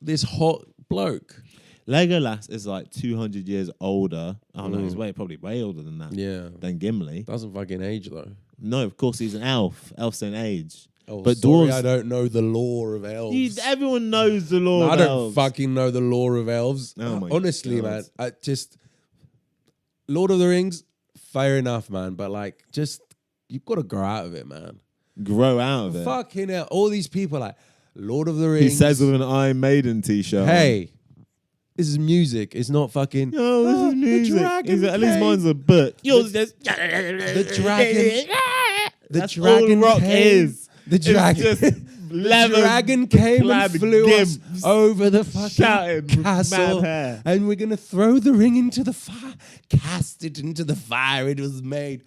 this hot bloke. Legolas is like 200 years older. Oh no, he's probably way older than that. Yeah. Than Gimli. Doesn't fucking age though. No, of course he's an elf. Elves don't age. Oh, But sorry, dwarves- I don't know the lore of elves. Everyone knows the law I of don't elves. fucking know the lore of elves. Oh my Honestly, God. man, I just Lord of the Rings, fair enough, man. But like, just you've got to grow out of it, man. Grow out of it. Fucking hell. All these people like Lord of the Rings. He says with an Iron Maiden t-shirt. Hey, this is music. It's not fucking. Oh, this is music. He's like, at least mine's a book. Yours just the dragon. That's dragon all rock came, is. The dragon. It's just the dragon came and flew us over the fucking castle, and we're gonna throw the ring into the fire, cast it into the fire. It was made.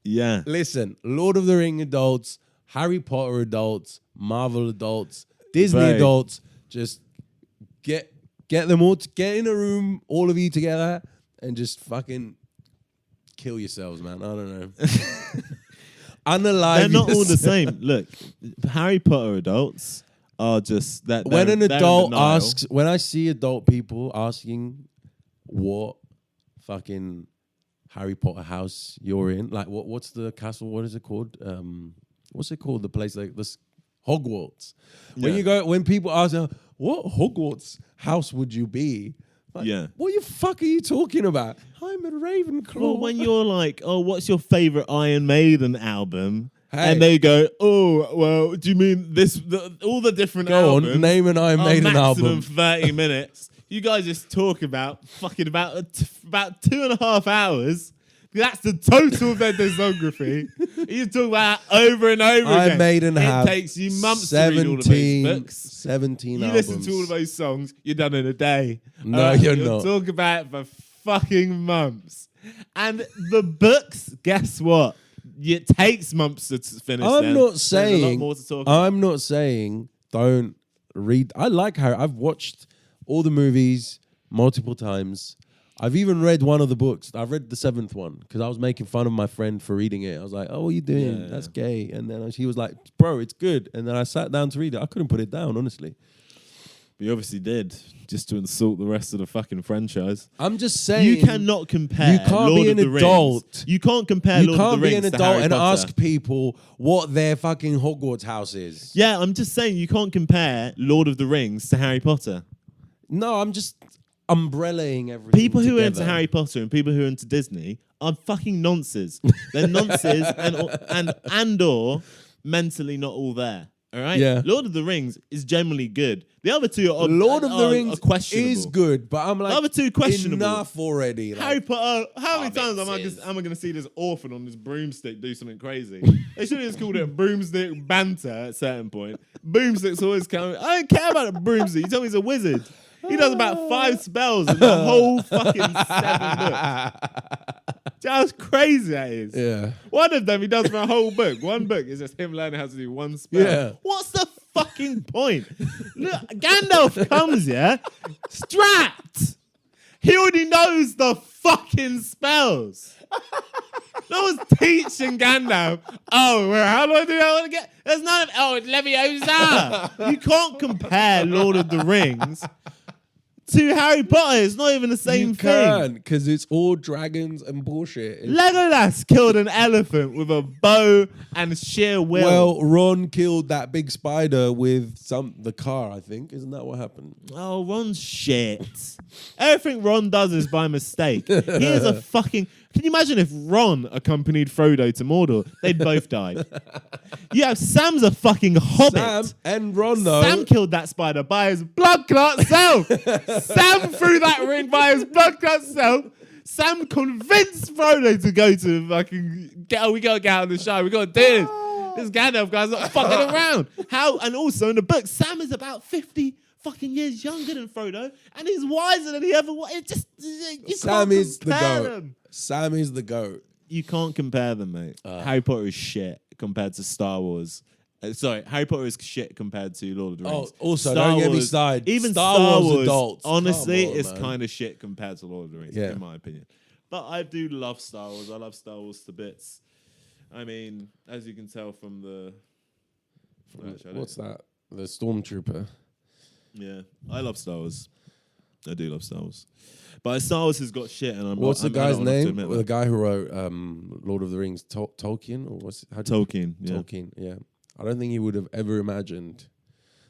Yeah. Listen, Lord of the Ring adults, Harry Potter adults, Marvel adults, Disney adults, just get them all, get in a room, all of you together, and just fucking kill yourselves, man. I don't know. Unalive. They're not all the same. Look, Harry Potter adults are just that. When an adult asks, when I see adult people asking what fucking Harry Potter house you're in, like what's the castle? What is it called? What's it called? The place like this, Hogwarts. When people ask, what Hogwarts house would you be? Like, what the fuck are you talking about? I'm a Ravenclaw. Well, when you're like, oh, what's your favorite Iron Maiden album? Hey. And they go, oh, well, do you mean all the different albums? Go on, name an Iron Maiden album. Maximum 30 minutes. You guys just talk about fucking about 2.5 hours. That's the total of their discography. You talk about that over and over again. Iron Maiden it takes you months to read all of those books. 17 albums. You listen to all of those songs, you're done in a day. No, you're not. Talk about it for fucking months. And the books, guess what? It takes months to finish. I'm not saying. There's a lot more to talk about. I'm not saying don't read. I like Harry. I've watched all the movies multiple times. I've even read one of the books. I've read the 7th one because I was making fun of my friend for reading it. I was like, "Oh, what are you doing? That's gay." And then he was like, "Bro, it's good." And then I sat down to read it. I couldn't put it down, honestly. But you obviously did, just to insult the rest of the fucking franchise. I'm just saying, you cannot compare. You can't Lord be an adult. Rings. You can't compare. You Lord can't of the be Rings an to adult Harry and Potter. ask people what their fucking Hogwarts house is. Yeah, I'm just saying you can't compare Lord of the Rings to Harry Potter. No, I'm just umbrellaing everything. People who together. are into Harry Potter and people who are into Disney are fucking nonces. They're nonces and or mentally not all there. All right. Yeah. Lord of the Rings is generally good. The other two are Lord of the Rings are questionable. is good, but I'm like, the other two questionable. Enough already. Like, Harry Potter. How many times am I going to see this orphan on this broomstick do something crazy? They should have just called it broomstick banter at a certain point. Broomstick's always coming. I don't care about a broomstick. You tell me he's a wizard. He does about 5 spells in the whole fucking 7 books. Just crazy that is. Yeah. One of them he does for a whole book. One book is just him learning how to do one spell. Yeah. What's the fucking point? Look, Gandalf comes here, strapped. He already knows the fucking spells. No one's teaching Gandalf. Oh, well, how do I do that? I want to get. There's none of. Oh, it's Leviosa. You can't compare Lord of the Rings to Harry Potter. It's not even the same thing. You can, because it's all dragons and bullshit. Legolas killed an elephant with a bow and sheer will. Well, Ron killed that big spider with the car, I think. Isn't that what happened? Oh, Ron's shit. Everything Ron does is by mistake. He is a fucking... Can you imagine if Ron accompanied Frodo to Mordor? They'd both died. Yeah, Sam's a fucking hobbit. Sam and Ron, though. Sam killed that spider by his blood clot self. Sam threw that ring by his blood clot self. Sam convinced Frodo to go to fucking... we gotta get out of the show. We gotta do this. This Gandalf guy's not fucking around. How? And also in the book, Sam is about 50 fucking years younger than Frodo, and he's wiser than he ever was. It just... Sam is the GOAT. Sam is the GOAT. You can't compare them, mate. Harry Potter is shit compared to Star Wars. Harry Potter is shit compared to Lord of the Rings. Oh, also, don't get me started. Even Star Wars adults. Honestly, is kind of shit compared to Lord of the Rings, in my opinion. But I do love Star Wars. I love Star Wars to bits. I mean, as you can tell from the... What's that? The Stormtrooper. Yeah, I love Star Wars. I do love Star Wars. But Star Wars has got shit, and what's the guy's name? The guy who wrote Lord of the Rings, Tolkien, or what's it? Tolkien? Yeah. Tolkien. Yeah. I don't think he would have ever imagined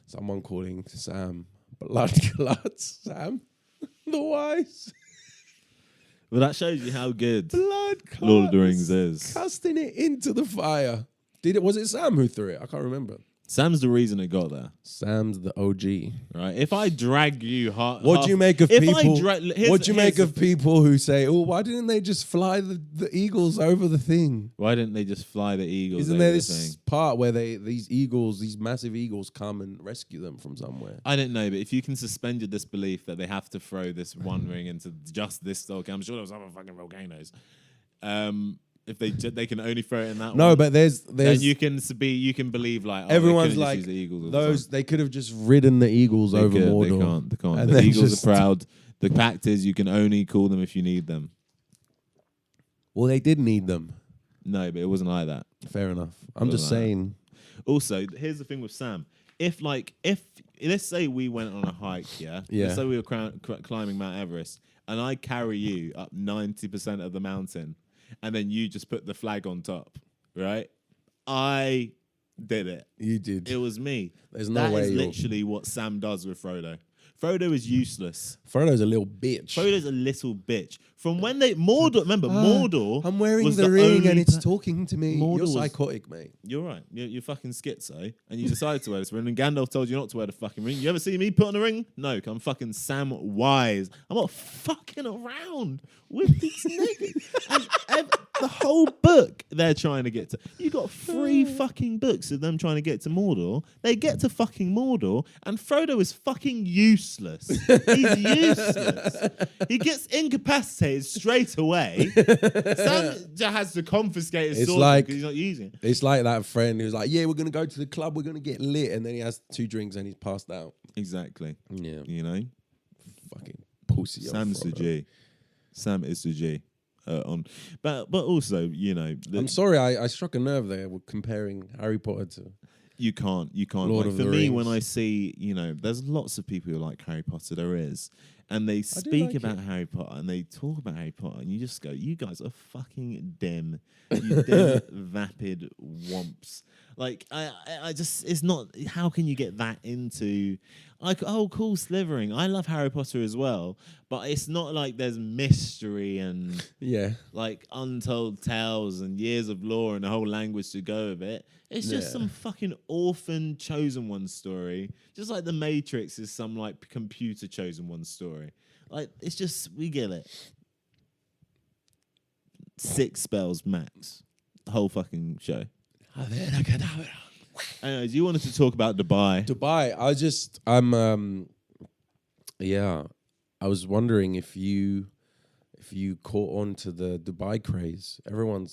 someone calling Sam Blood Clots Sam the Wise. Well, that shows you how good Blood Lord of the Rings clots is. casting it into the fire. Was it Sam who threw it? I can't remember. Sam's the reason it got there. Sam's the OG. Right? If I drag you What do you make of people? What do you make of the- people who say, "Oh, why didn't they just fly the eagles over the thing?" Why didn't they just fly the eagles? Isn't over there the this thing? part where these massive eagles come and rescue them from somewhere? I don't know, but if you can suspend your disbelief that they have to throw this one ring into just this volcano, I'm sure there was other fucking volcanoes. If they can only throw it in that No, one, but there's then you can believe like everyone's they couldn't just like use the eagles all the those. time. They could have just ridden the eagles over Mordor. They can't. And The then eagles just- are proud. The pact is you can only call them if you need them. Well, they did need them. No, but it wasn't like that. Fair enough. I'm just Like that. saying. Also, here's the thing with Sam. If let's say we went on a hike, yeah. Yeah. Let's say we were climbing Mount Everest, and I carry you up 90% of the mountain, and then you just put the flag on top, right? I did it. You did. It was me. There's no That way is you're- literally what Sam does with Frodo. Frodo is useless. Frodo's a little bitch. Frodo's a little bitch. From when Mordor, remember Mordor? I'm wearing was the ring only and it's talking to me. Mordor You're was- psychotic, mate. You're right. You're fucking schizo, and you decided to wear this ring. And Gandalf told you not to wear the fucking ring. You ever see me put on a ring? No, 'cause I'm fucking Sam Wise. I'm not fucking around with these niggas. And the whole book they're trying to get to. You got 3 fucking books of them trying to get to Mordor. They get to fucking Mordor, and Frodo is fucking useless. He's useless. He gets incapacitated straight away. Sam just has to confiscate his It's sword like- because he's not using it. It's like that friend who's like, "Yeah, we're gonna go to the club. We're gonna get lit," and then he has 2 drinks and he's passed out. Exactly. Yeah, You know, fucking pussy. Sam's the Frodo. G. Sam is the G. But also, you know, I'm sorry, I struck a nerve there with comparing Harry Potter to. you can't. Lord Like, of for the me, Rings. when I see, you know, there's lots of people who like Harry Potter. There is, and they speak like about it. Harry Potter and they talk about Harry Potter, and you just go, "You guys are fucking dim, you dim, vapid womps." Like, I just, it's not. How can you get that into? Like, oh, cool, slithering. I love Harry Potter as well, but it's not like there's mystery and Yeah, like untold tales and years of lore and a whole language to go with it. It's just Yeah. some fucking orphan chosen one story. Just like The Matrix is some like computer chosen one story. Like, it's just, we get it. 6 spells max. The whole fucking show. Anyways, you wanted to talk about Dubai. Dubai. I was wondering if you caught on to the Dubai craze. Everyone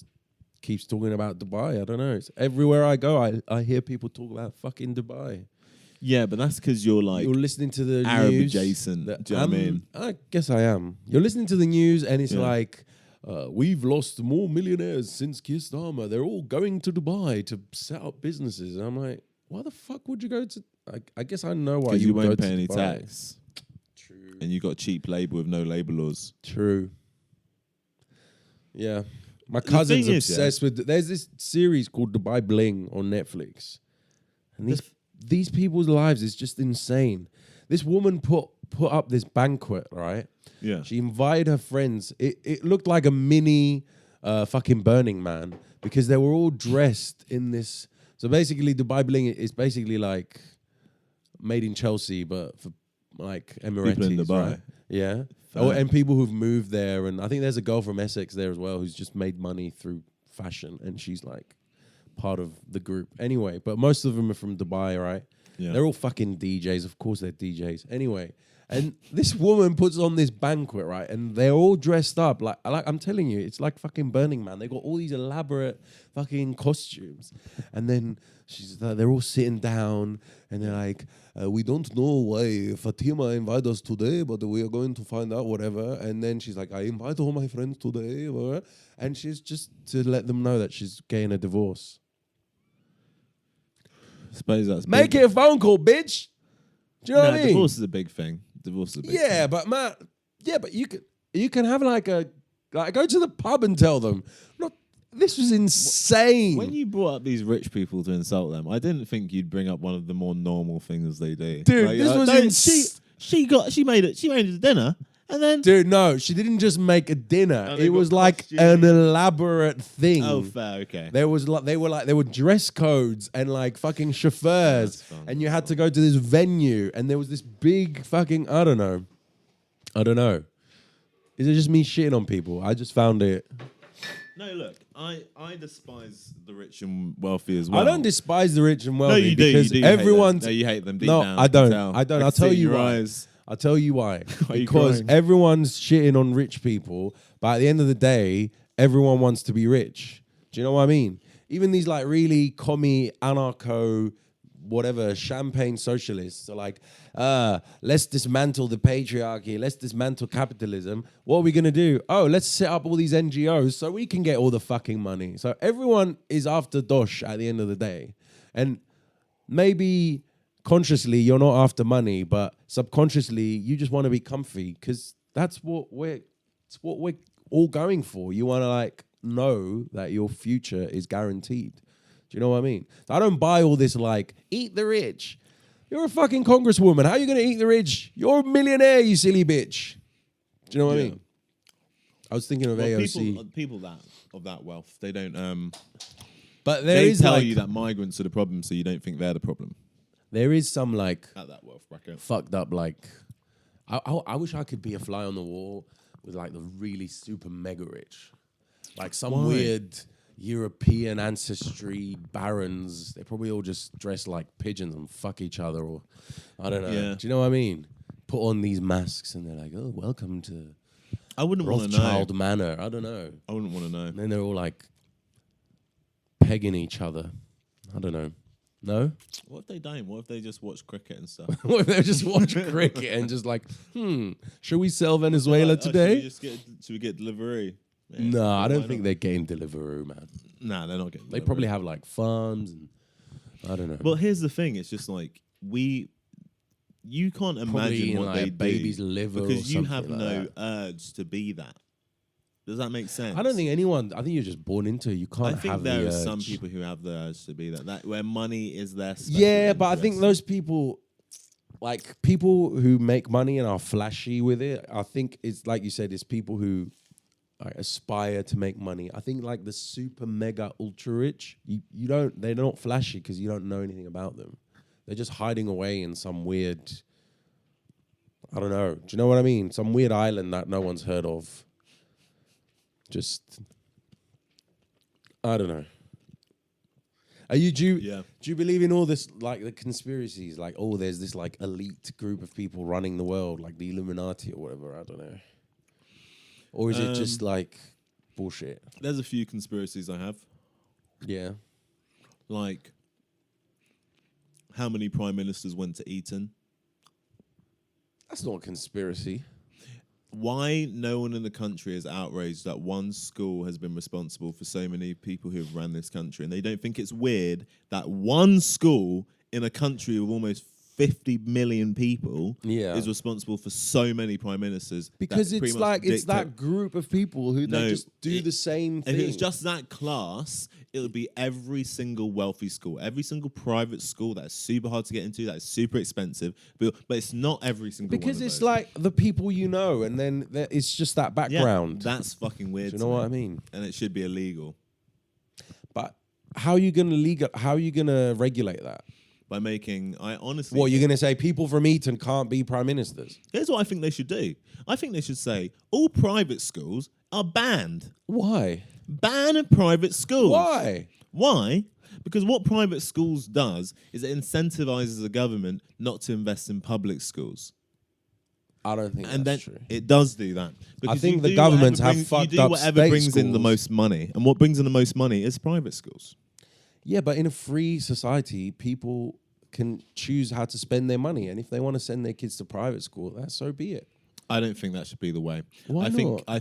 keeps talking about Dubai. I don't know. It's everywhere I go, I hear people talk about fucking Dubai. Yeah, but that's because you're like You're listening to the Arab news. adjacent. Do you know what I mean? I guess I am. You're listening to the news, and it's like, we've lost more millionaires since Keir Starmer. They're all going to Dubai to set up businesses. And I'm like, why the fuck would you go to? I guess I know why Because you you would go won't to pay any Dubai. tax. True. And you got cheap labour with no labour laws. True. Yeah. My The cousin's thing is, obsessed with. There's this series called Dubai Bling on Netflix, and these people's lives is just insane. This woman put up this banquet, right? Yeah. She invited her friends. It looked like a mini fucking Burning Man because they were all dressed in this. So basically, Dubai Bling is basically like made in Chelsea, but for like Emiratis, People in Dubai. right? Yeah. Fair. Oh, and people who've moved there, and I think there's a girl from Essex there as well who's just made money through fashion, and she's like part of the group. Anyway, but most of them are from Dubai, right? Yeah. They're all fucking DJs. Of course they're DJs. Anyway, and this woman puts on this banquet, right? And they're all dressed up. Like I'm telling you, it's like fucking Burning Man. They got all these elaborate fucking costumes. And then they're all sitting down and they're like, we don't know why Fatima invited us today, but we are going to find out, whatever. And then she's like, I invite all my friends today. And she's just to let them know that she's getting a divorce. Suppose that's Make big. it a phone call, bitch. Do you know what I mean? Divorce is a big thing. Divorce is a big thing. But man, but you can have like go to the pub and tell them. This was insane. When you brought up these rich people to insult them, I didn't think you'd bring up one of the more normal things they do. Dude, this was she made it to dinner, And then, Dude, no, she didn't just make a dinner. Oh, they It got was like costumes. an elaborate thing. oh, fair, okay. There were dress codes and like fucking chauffeurs, That's fun, and you that's had to go to this venue, and there was this big fucking I don't know. Is it just me shitting on people? I just found it. No, look, I despise the rich and wealthy as well. I don't despise the rich and wealthy No, you do. because You do everyone's. hate them. No, you hate them deep No, down. I don't. Can I don't. can I'll see tell it in you your why. eyes. I'll tell you why. Why are you Because crying? everyone's shitting on rich people, but at the end of the day, everyone wants to be rich. Do you know what I mean? Even these like really commie, anarcho, whatever, champagne socialists are like, let's dismantle the patriarchy, let's dismantle capitalism. What are we going to do? Oh, let's set up all these NGOs so we can get all the fucking money. So everyone is after dosh at the end of the day. And maybe consciously you're not after money, but subconsciously you just want to be comfy because that's what we're all going for. You want to like know that your future is guaranteed. Do you know what I mean? I don't buy all this like eat the rich. You're a fucking congresswoman. How are you going to eat the rich? You're a millionaire, you silly bitch. Do you know what I mean? I was thinking of AOC. People that of that wealth, they don't. But They tell you that migrants are the problem, so you don't think they're the problem there is some like at that wealth bracket. fucked up like I wish I could be a fly on the wall with like the really super mega rich, like some Why? weird European ancestry barons. They probably all just dress like pigeons and fuck each other, or I don't know. Yeah. Do you know what I mean? Put on these masks and they're like, "Oh, welcome to I wouldn't want to know. Rothschild Manor." I don't know. I wouldn't want to know. And then they're all like pegging each other. I don't know. No? What if they don't? What if they just watch cricket and stuff? What if they just watch cricket and just like, should we sell Venezuela today? Should we get delivery? Yeah, No, I don't why think not? they're getting Deliveroo, man. Nah, they're not getting. They Deliveroo. probably have like farms and I don't know. Well, here's the thing. It's just like you can't Probably imagine eating, what like, they a baby's liver or because you something have like no that. urge to be that. Does that make sense? I don't think anyone. I think you're just born into it. You can't I think have there the are urge. some people who have the urge to be that where money is their special Yeah, but I think interest. those people, like people who make money and are flashy with it, I think it's like you said, it's people who like, aspire to make money. I think like the super mega ultra rich, they're not flashy because you don't know anything about them. They're just hiding away in some weird, I don't know. Do you know what I mean? Some weird island that no one's heard of. Just, I don't know. Do you believe in all this, like the conspiracies? Like, oh, there's this like elite group of people running the world, like the Illuminati or whatever. I don't know. Or is it just like bullshit? There's a few conspiracies I have, Yeah. like how many prime ministers went to Eton. That's not a conspiracy. Why no one in the country is outraged that one school has been responsible for so many people who have ran this country, and they don't think it's weird that one school in a country with almost 50 million people is responsible for so many prime ministers. Because it's like it's that group of people who they just do the same thing. If it was just that class, it would be every single wealthy school, every single private school that's super hard to get into, that's super expensive. But it's not every single because one of it's those. like the people you know, and then it's just that background. Yeah, that's fucking weird. Do you know what I mean? And it should be illegal. But how are you gonna regulate that? By making, I honestly... What, you're going to say people from Eton can't be prime ministers? Here's what I think they should do. I think they should say all private schools are banned. Why? Ban private schools. Why? Why? Because what private schools does is it incentivizes the government not to invest in public schools. I don't think And that's then true. it does do that. Because I think you the do governments whatever have fucked You do up whatever state brings in the schools. most money. And what brings in the most money is private schools. Yeah, but in a free society, people can choose how to spend their money. And if they want to send their kids to private school, so be it. I don't think that should be the way. Why I think not?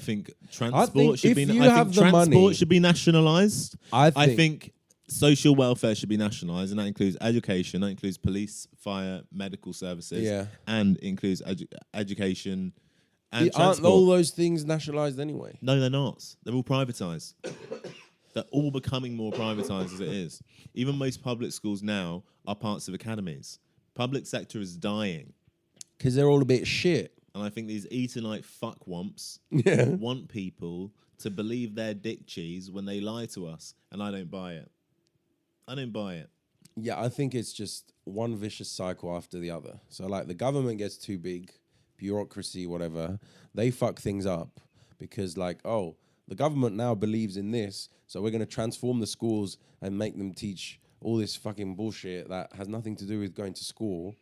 transport should if be. you I have think the transport money- should be nationalised. I I think- think social welfare should be nationalised, and that includes education. That includes police, fire, medical services. Yeah. And includes education and Aren't transport. all those things nationalised anyway? No, they're not. They're all privatised. They're all becoming more privatised as it is. Even most public schools now are parts of academies. Public sector is dying. Because they're all a bit shit. And I think these Etonite fuckwomps Yeah. want people to believe their dick cheese when they lie to us. And I don't buy it. I don't buy it. Yeah, I think it's just one vicious cycle after the other. So like the government gets too big, bureaucracy, whatever, they fuck things up because like, oh, the government now believes in this, so we're going to transform the schools and make them teach all this fucking bullshit that has nothing to do with going to school.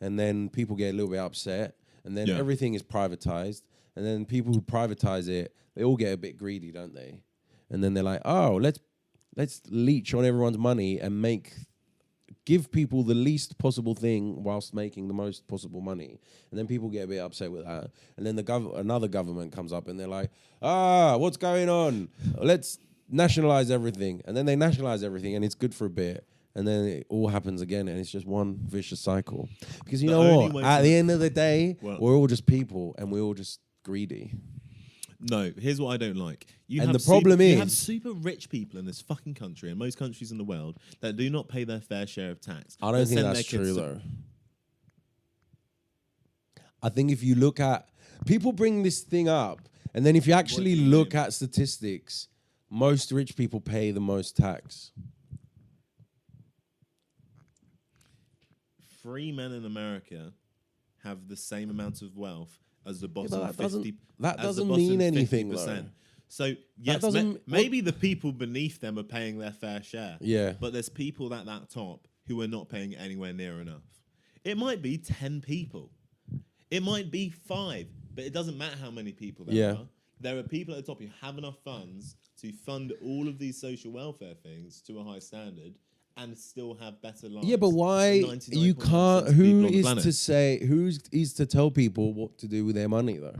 And then people get a little bit upset, and then everything is privatized. And then people who privatize it, they all get a bit greedy, don't they? And then they're like, oh, let's leech on everyone's money and give people the least possible thing whilst making the most possible money. And then people get a bit upset with that. And then another government comes up and they're like, what's going on? Let's nationalize everything. And then they nationalize everything and it's good for a bit. And then it all happens again and it's just one vicious cycle. Because you know what? At the end of the day, we're all just people and we're all just greedy. No, here's what I don't like. You have super rich people in this fucking country and most countries in the world that do not pay their fair share of tax. I don't think that's true, though. I think if you look at... People bring this thing up, and then if you actually look at statistics, most rich people pay the most tax. Free men in America have the same amount of wealth as the bottom 50%. That doesn't mean anything, 50%. Though. So, yes, maybe the people beneath them are paying their fair share. Yeah. But there's people at that top who are not paying anywhere near enough. It might be 10 people. It might be 5. But it doesn't matter how many people there are. There are people at the top who have enough funds to fund all of these social welfare things to a high standard and still have better lives. Yeah, but why you can't? Who is to tell people what to do with their money though?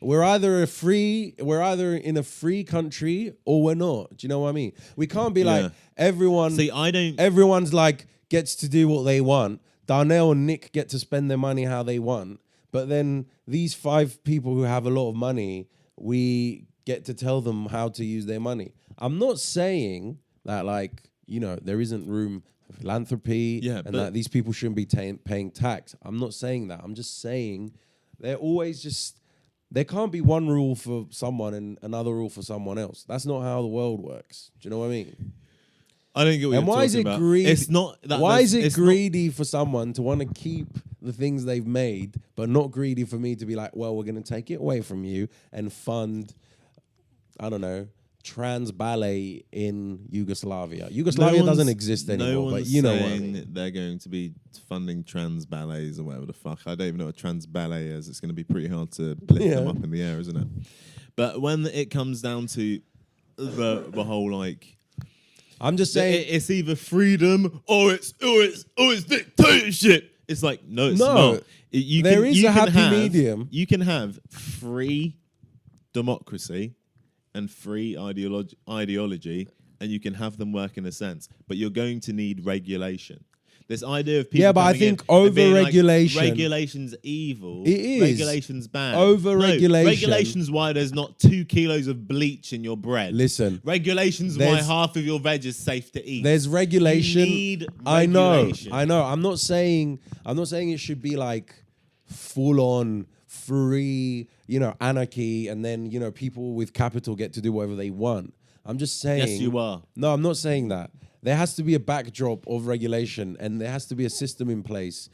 We're either in a free country or we're not. Do you know what I mean? We can't be like everyone. See, everyone's like gets to do what they want. Darnell and Nick get to spend their money how they want. But then these 5 people who have a lot of money, we get to tell them how to use their money. I'm not saying that there isn't room for philanthropy and that these people shouldn't be paying tax. I'm not saying that. I'm just saying there can't be one rule for someone and another rule for someone else. That's not how the world works. Do you know what I mean? I don't get what you're talking about. It's not that. Why is it greedy for someone to want to keep the things they've made, but not greedy for me to be like, well, we're going to take it away from you and fund, I don't know, trans ballet in Yugoslavia. Yugoslavia doesn't exist anymore, but you know what I mean. They're going to be funding trans ballets or whatever the fuck. I don't even know what trans ballet is. It's going to be pretty hard to lift them up in the air, isn't it? But when it comes down to the whole I'm just saying it's either freedom or it's dictatorship. It's like no, it's not. There is a happy medium. You can have free democracy and free ideology, and you can have them work in a sense, but you're going to need regulation. This idea of people. Yeah, but I think over-regulation. Regulation's evil. It is. Regulation's bad. Over-regulation. No, regulation's why there's not 2 kilos of bleach in your bread. Listen. Regulation's why half of your veg is safe to eat. There's regulation. You need regulation. I know. I'm not saying it should be like full-on free, anarchy, and then, people with capital get to do whatever they want. I'm just saying. Yes, you are. No, I'm not saying that. There has to be a backdrop of regulation, and there has to be a system in place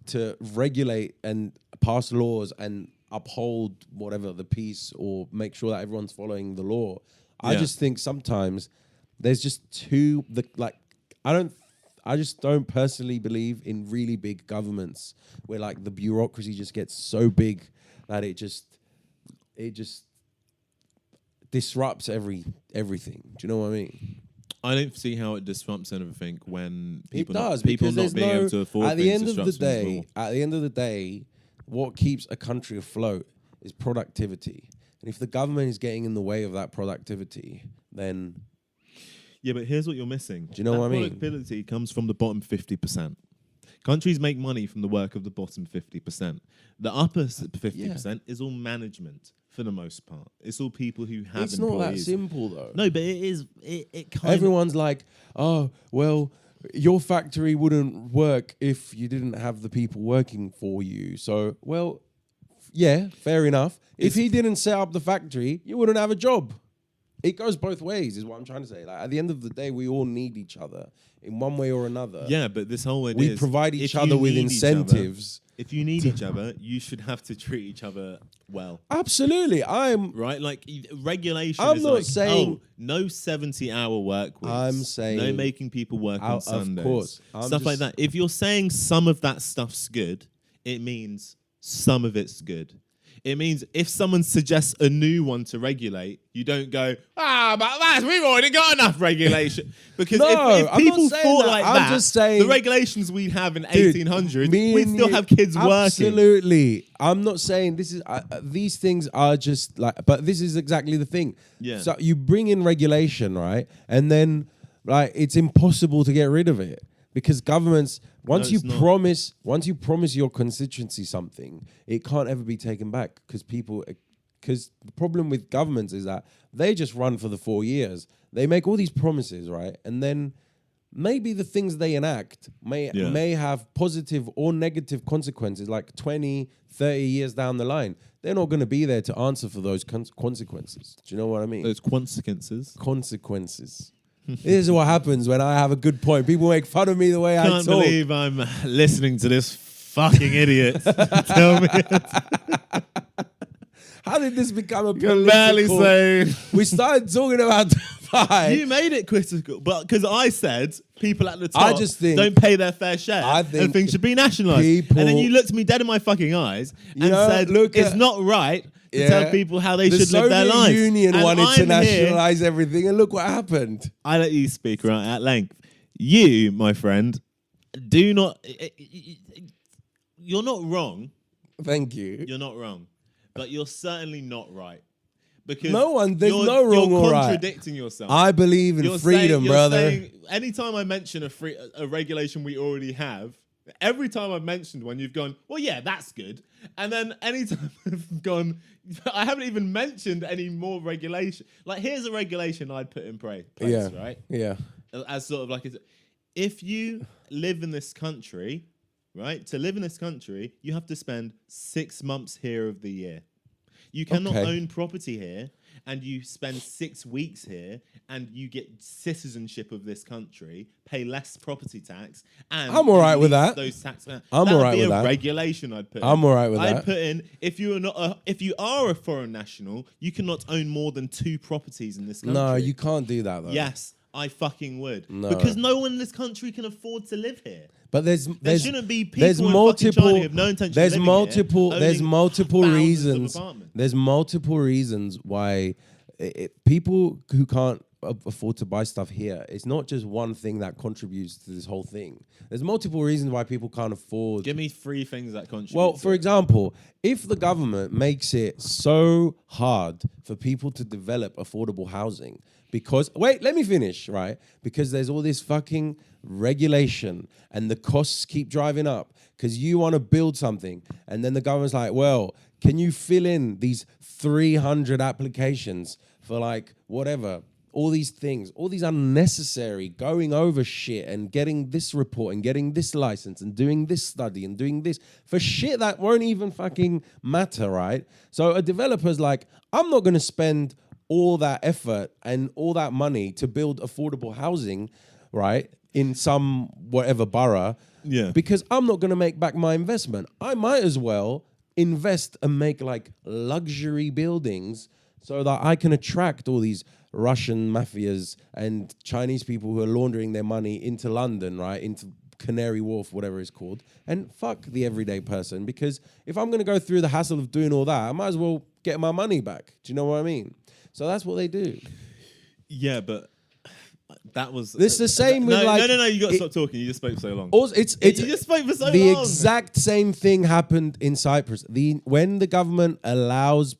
to regulate and pass laws and uphold whatever the peace or make sure that everyone's following the law. I just think sometimes there's just I just don't personally believe in really big governments where the bureaucracy just gets so big that it just disrupts everything. Do you know what I mean? I don't see how it disrupts everything when people not being able to afford at the end of the day, what keeps a country afloat is productivity. And if the government is getting in the way of that productivity, then... Yeah, but here's what you're missing. Do you know what I mean? Productivity comes from the bottom 50%. Countries make money from the work of the bottom 50%. The upper 50% is all management. For the most part, it's all people who have. It's employees. Not that simple though. No, but it is. It kind. Everyone's like, oh, well, your factory wouldn't work if you didn't have the people working for you. So, well, Yeah, fair enough. If he didn't set up the factory, you wouldn't have a job. It goes both ways, is what I'm trying to say. Like, at the end of the day, we all need each other in one way or another. Yeah, but this whole idea we provide each other with incentives. If you need each other, you should have to treat each other well. Absolutely. Right, like regulation I'm is not like, saying no 70-hour work weeks. I'm saying no making people work on Sundays. Of course. Stuff like that. If you're saying some of that stuff's good, it means some of it's good. It means if someone suggests a new one to regulate, you don't go, but we've already got enough regulation. Because if people thought like I'm that, just saying, the regulations we have in 1800, we'd still have kids working. Absolutely. I'm not saying this is, these things are just like, but this is exactly the thing. Yeah. So you bring in regulation, right? And then like it's impossible to get rid of it. Because governments, once you promise your constituency something, it can't ever be taken back. Because the problem with governments is that they just run for the 4 years. They make all these promises, right? And then maybe the things they enact may have positive or negative consequences, like 20, 30 years down the line. They're not going to be there to answer for those consequences. Do you know what I mean? Those consequences. Consequences. This is what happens when I have a good point. People make fun of me the way I talk. Can't believe I'm listening to this fucking idiot. Tell me. How did this become a political? Barely saying. We started talking about Dubai. You made it critical, but because I said people at the top I just think, don't pay their fair share and things should be nationalised. And then you looked me dead in my fucking eyes and said, it's not right to tell people how they should live their lives. The Soviet Union wanted to nationalise everything, and look what happened. I let you speak right at length. You, my friend, do not... You're not wrong. Thank you. You're not wrong. But you're certainly not right. Because there's no wrong or right. You're contradicting yourself. I believe in freedom, brother. Anytime I mention a regulation we already have, every time I've mentioned one, you've gone, well, yeah, that's good. And then anytime I've gone, I haven't even mentioned any more regulation. Like, here's a regulation I'd put in place, right? Yeah. As sort of like, if you live in this country, right? To live in this country, you have to spend 6 months here of the year. You cannot own property here, and you spend 6 weeks here, and you get citizenship of this country, pay less property tax, and I'm all right with that. Those tax. I'm all right with that. Regulation I'd put in. I'm all right with that. I'd put in if you are a foreign national, you cannot own more than 2 properties in this country. No, you can't do that though. Yes, I fucking would. No. Because no one in this country can afford to live here. But there shouldn't be people in fucking China who have no intention of living here. There's multiple reasons. There's multiple reasons why people who can't afford to buy stuff here, it's not just one thing that contributes to this whole thing. There's multiple reasons why people can't afford. Give me 3 things that contribute. Well, for example, if the government makes it so hard for people to develop affordable housing, wait, let me finish, right? Because there's all this fucking regulation and the costs keep driving up because you want to build something and then the government's like, well, can you fill in these 300 applications for like whatever, all these things, all these unnecessary going over shit and getting this report and getting this license and doing this study and doing this for shit that won't even fucking matter, right? So a developer's like, I'm not going to spend all that effort and all that money to build affordable housing, right, in some whatever borough, because I'm not going to make back my investment. I might as well invest and make like luxury buildings so that I can attract all these Russian mafias and Chinese people who are laundering their money into London, right, into Canary Wharf, whatever it's called, and fuck the everyday person. Because if I'm going to go through the hassle of doing all that, I might as well get my money back. Do you know what I mean? So that's what they do. Yeah, but that was... It's the same with like... No, you got to stop talking. You just spoke for so long. Also, you just spoke for so long. The exact same thing happened in Cyprus. When the government allows...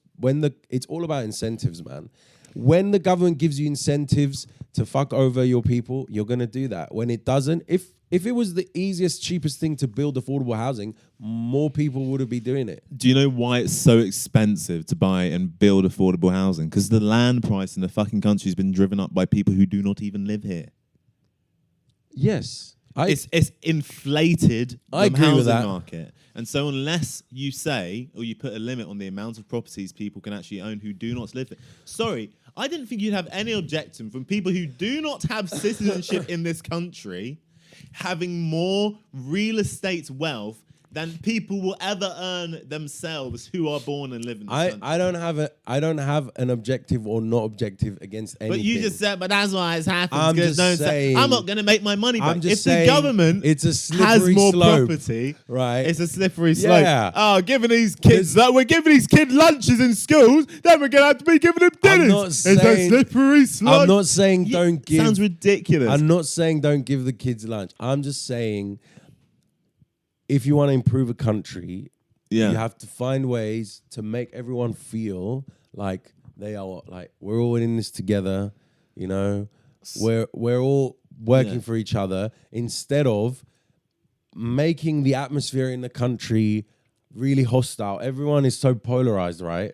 It's all about incentives, man. When the government gives you incentives to fuck over your people, you're going to do that. When it doesn't, if it was the easiest, cheapest thing to build affordable housing, more people would be doing it. Do you know why it's so expensive to buy and build affordable housing? Because the land price in the fucking country has been driven up by people who do not even live here. Yes. It's inflated I the agree housing with that. market. And so unless you say, or you put a limit on the amount of properties people can actually own who do not live there. Sorry, I didn't think you'd have any objection from people who do not have citizenship in this country having more real estate wealth than people will ever earn themselves who are born and live in this country. I don't have an objective or not objective against anything. But you just said, but that's why it's happened. I'm just saying, I'm not going to make my money back. I'm just If saying, the government it's a has slippery more slope, property, right? It's a slippery slope. Yeah. Oh, giving these kids we're giving these kids lunches in schools, then we're going to have to be giving them dinners. It's a slippery slope. I'm not saying don't give. Sounds ridiculous. I'm not saying don't give the kids lunch. I'm just saying, if you want to improve a country, you have to find ways to make everyone feel like they are we're all in this together, you know. We're all working for each other instead of making the atmosphere in the country really hostile. Everyone is so polarized, right?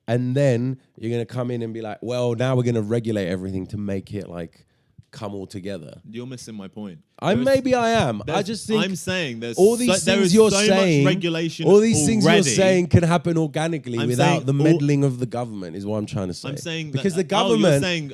And then you're going to come in and be like, well, now we're going to regulate everything to make it come all together. You're missing my point. Maybe I am. I just think I'm saying there's all these things you're saying, much regulation all these already. things you're saying can happen organically without the meddling of the government. Is what I'm trying to say. I'm saying because that, the government.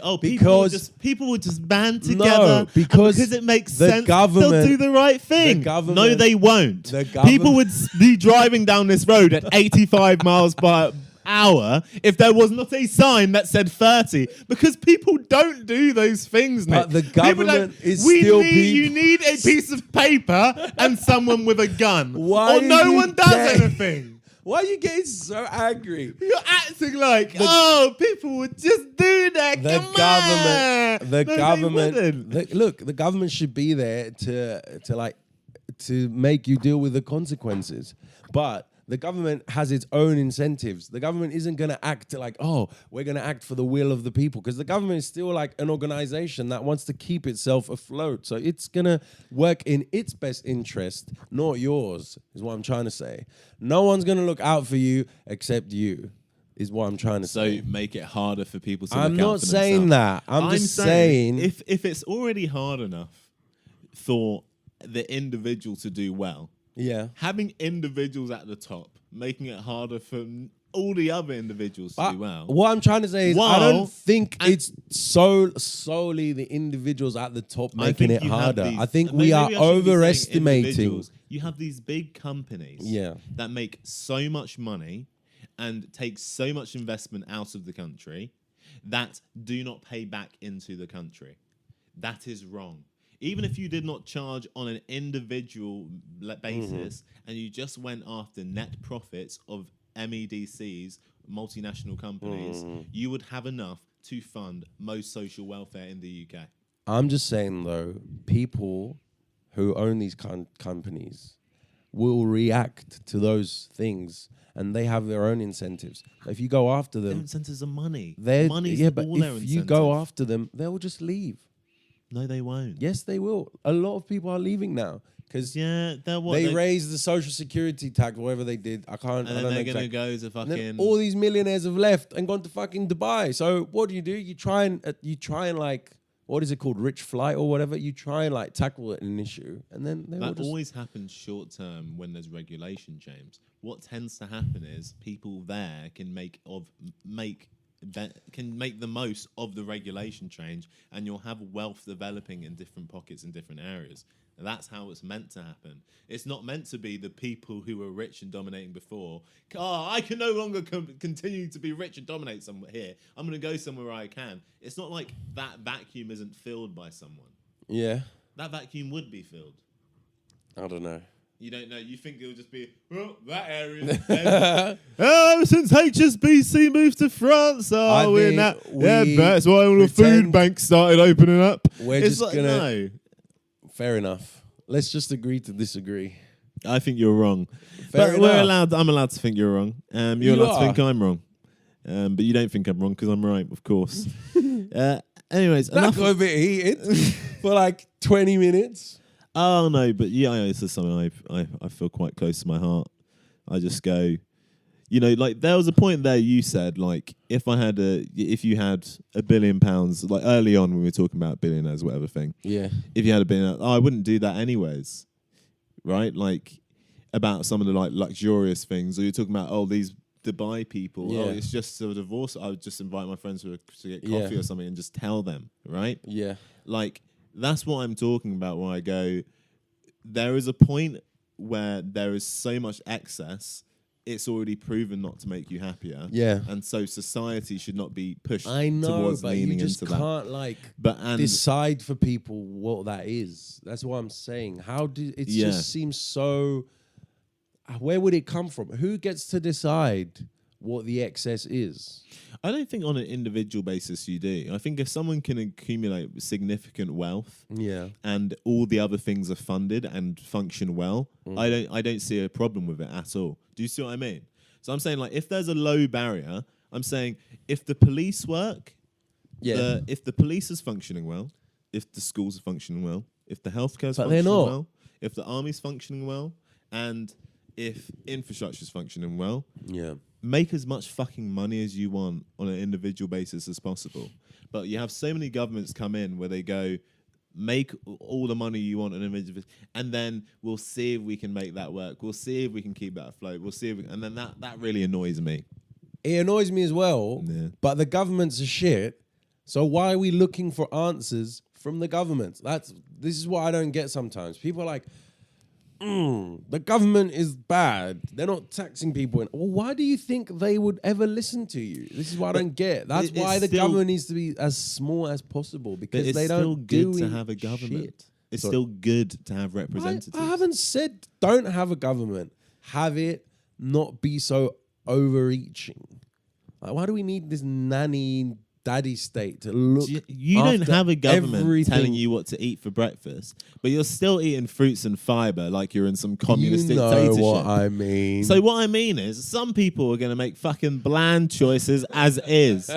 people would just band together because it makes sense. Government, they'll do the right thing. No, they won't. People would be driving down this road at 85 miles per hour if there was not a sign that said 30, because people don't do those things now. But the government is you need a piece of paper and someone with a gun. Why or no one does anything. Why are you getting so angry? You're acting like, people would just do that. The government. Look, the government should be there to make you deal with the consequences. But the government has its own incentives. The government isn't going to act like, we're going to act for the will of the people, because the government is still like an organization that wants to keep itself afloat. So it's going to work in its best interest, not yours, is what I'm trying to say. No one's going to look out for you except you, is what I'm trying to say. So make it harder for people to I'm look out not for saying themselves. that. I'm just saying if it's already hard enough for the individual to do well, having individuals at the top, making it harder for all the other individuals to do well. What I'm trying to say is I don't think it's solely the individuals at the top making it harder. I think we are overestimating. You have these big companies that make so much money and take so much investment out of the country that do not pay back into the country. That is wrong. Even if you did not charge on an individual basis and you just went after net profits of MEDCs, multinational companies, you would have enough to fund most social welfare in the UK. I'm just saying, though, people who own these companies will react to those things, and they have their own incentives. If you go after them... Their incentives are money. Money is all their incentive. If you go after them, they'll just leave. No, they won't. Yes, they will. A lot of people are leaving now because they raised the social security tax, whatever they did. I can't. And then they're gonna go to fucking. All these millionaires have left and gone to fucking Dubai. So what do? You try and like, what is it called, rich flight or whatever? You try and like tackle an issue, and then that always happens short term when there's regulation, James. What tends to happen is people there can make the most of the regulation change, and you'll have wealth developing in different pockets in different areas. And that's how it's meant to happen. It's not meant to be the people who were rich and dominating before. I can no longer continue to be rich and dominate somewhere here. I'm going to go somewhere I can. It's not like that vacuum isn't filled by someone. Yeah. That vacuum would be filled. I don't know. You don't know. You think it'll just be, that area. Since HSBC moved to France, that's why all the food banks started opening up. We're just going to... Fair enough. Let's just agree to disagree. I think you're wrong. Fair enough. I'm allowed to think you're wrong. You're allowed to think I'm wrong. But you don't think I'm wrong because I'm right, of course. Anyways, that got a bit heated for like 20 minutes. Oh no, but this is something I feel quite close to my heart. I just go, You know, like there was a point there you said, like, if you had £1 billion, like early on when we were talking about billionaires, whatever thing. Yeah. If you had $1 billion, I wouldn't do that anyways. Right? Like about some of the like luxurious things. Or you're talking about, these Dubai people. Yeah. Oh, it's just a divorce. I would just invite my friends to get coffee or something and just tell them, right? Yeah. Like that's what I'm talking about when I go, there is a point where there is so much excess, it's already proven not to make you happier. Yeah. And so society should not be pushed but towards leaning you just into can't decide for people what that is. That's what I'm saying. It just seems so. Where would it come from? Who gets to decide what the excess is? I don't think on an individual basis you do. I think if someone can accumulate significant wealth, and all the other things are funded and function well, I don't see a problem with it at all. Do you see what I mean? So I'm saying, like, if there's a low barrier, I'm saying if the police work, if the police is functioning well, if the schools are functioning well, if the healthcare is functioning well, if the army's functioning well, and if infrastructure is functioning well, make as much fucking money as you want on an individual basis as possible. But you have so many governments come in where they go, make all the money you want on an individual, and then we'll see if we can make that work. We'll see if we can keep that afloat. We'll see if and then that really annoys me. It annoys me as well, but the governments are shit. So why are we looking for answers from the government? This is what I don't get sometimes. People are like, the government is bad. They're not taxing people. Well, why do you think they would ever listen to you? This is what I don't get. That's why the government needs to be as small as possible, because they don't do it. It's still good to have a government. It's still good to have representatives. I haven't said don't have a government. Have it not be so overreaching. Like, why do we need this nanny daddy state to look? You don't have a government telling you what to eat for breakfast, but you're still eating fruits and fiber like you're in some communist dictatorship. You know what I mean. So what I mean is, some people are going to make fucking bland choices as is.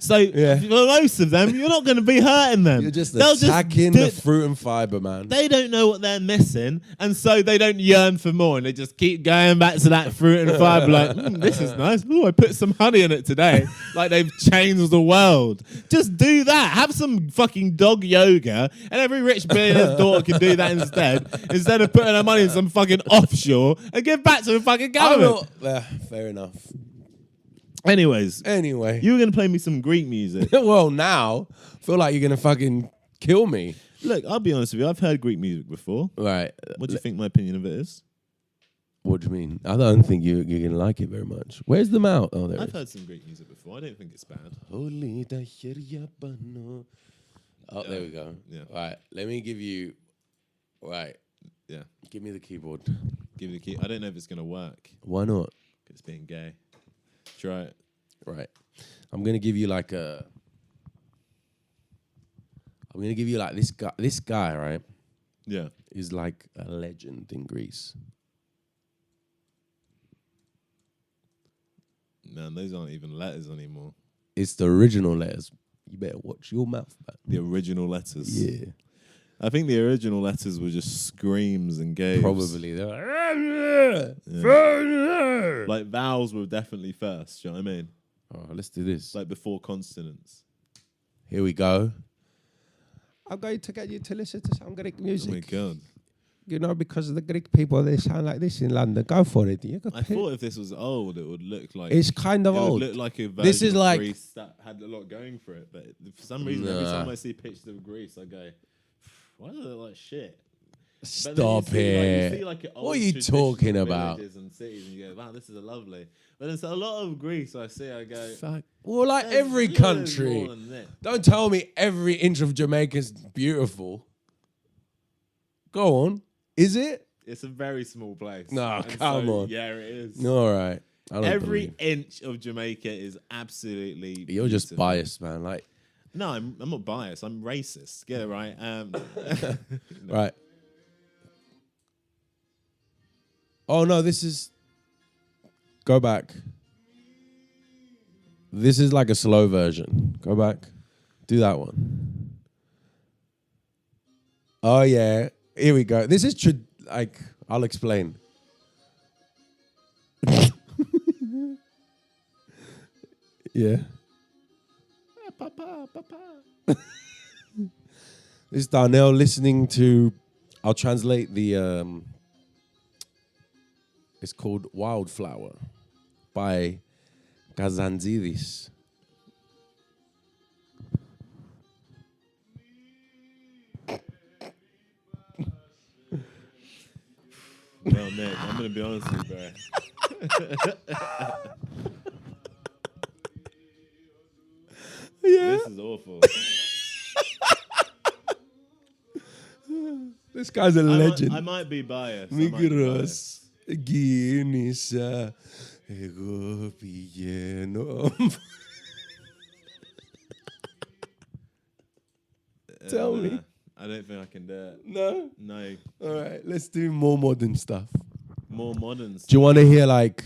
So for most of them, you're not going to be hurting them. You're just attacking the fruit and fiber, man. They don't know what they're missing, and so they don't yearn for more, and they just keep going back to that fruit and fiber like, this is nice. Oh, I put some honey in it today. Like they've changed the world. Just do that. Have some fucking dog yoga, and every rich billionaire's daughter can do that instead of putting her money in some fucking offshore and give back to the fucking government. Fair enough. Anyway, you were going to play me some Greek music. Well, now I feel like you're going to fucking kill me. Look, I'll be honest with you. I've heard Greek music before. Right. What do you think my opinion of it is? What do you mean? I don't think you're going to like it very much. Where's the mouth? Oh, there I've heard some Greek music before. I don't think it's bad. Oh, there we go. Yeah. Right. Let me give you... Right. Yeah. Give me the keyboard. Give me the key. I don't know if it's going to work. Why not? It's being gay. Try it. Right. I'm going to give you like this guy, right? Yeah. Is like a legend in Greece. Man, those aren't even letters anymore. It's the original letters. You better watch your mouth, man. The original letters. Yeah. I think the original letters were just screams and gaves. Probably. They're like, like vowels were definitely first. Do you know what I mean? Oh, let's do this. Like before consonants. Here we go. I'm going to get you to listen to some Greek music. Oh my God. You know, because of the Greek people, they sound like this in London. Go for it. I thought if this was old, it would look like... It's kind of old. It would look like a version this is of like Greece that had a lot going for it. But for some reason, every time I see pictures of Greece, I go, why do they look like shit? Stop it. What are you talking about? And cities, and you go, wow, this is a lovely. But there's a lot of Greece I see, I go... Fuck. Well, like every country. Don't tell me every inch of Jamaica is beautiful. Go on. Is it? It's a very small place. No, come on. Yeah, it is. All right. Every inch of Jamaica is absolutely You're beautiful. just biased, man. Like, no, I'm not biased. I'm racist. Get it right. No. Right. Oh, no, this is... Go back. This is like a slow version. Go back. Do that one. Oh, yeah. Here we go. This is... I'll explain. Yeah. Papa, papa. This is Darnell listening to. I'll translate the. It's called Wildflower by Kazantzidis. Well, Nick, I'm going to be honest with you, bro. Yeah. This is awful. This guy's a legend. I might be biased. Migros. Guinness. Ego pilleno. Tell me. I don't think I can do it. No? No. All right, let's do more modern stuff. More modern stuff. Do you want to hear like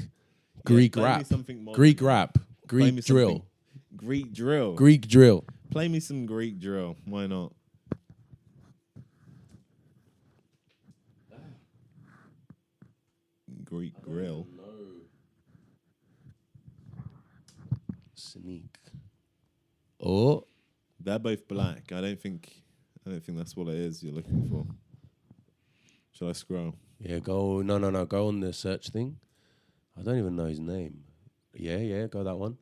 Greek play me rap? something modern. Greek rap. Play me Greek drill. something. Greek drill. Greek drill. Play me some Greek drill. Why not? Greek grill. Sneak. Oh. They're both black. I don't think that's what it is you're looking for. Shall I scroll? Yeah, go. No. Go on the search thing. I don't even know his name. Yeah. Go that one.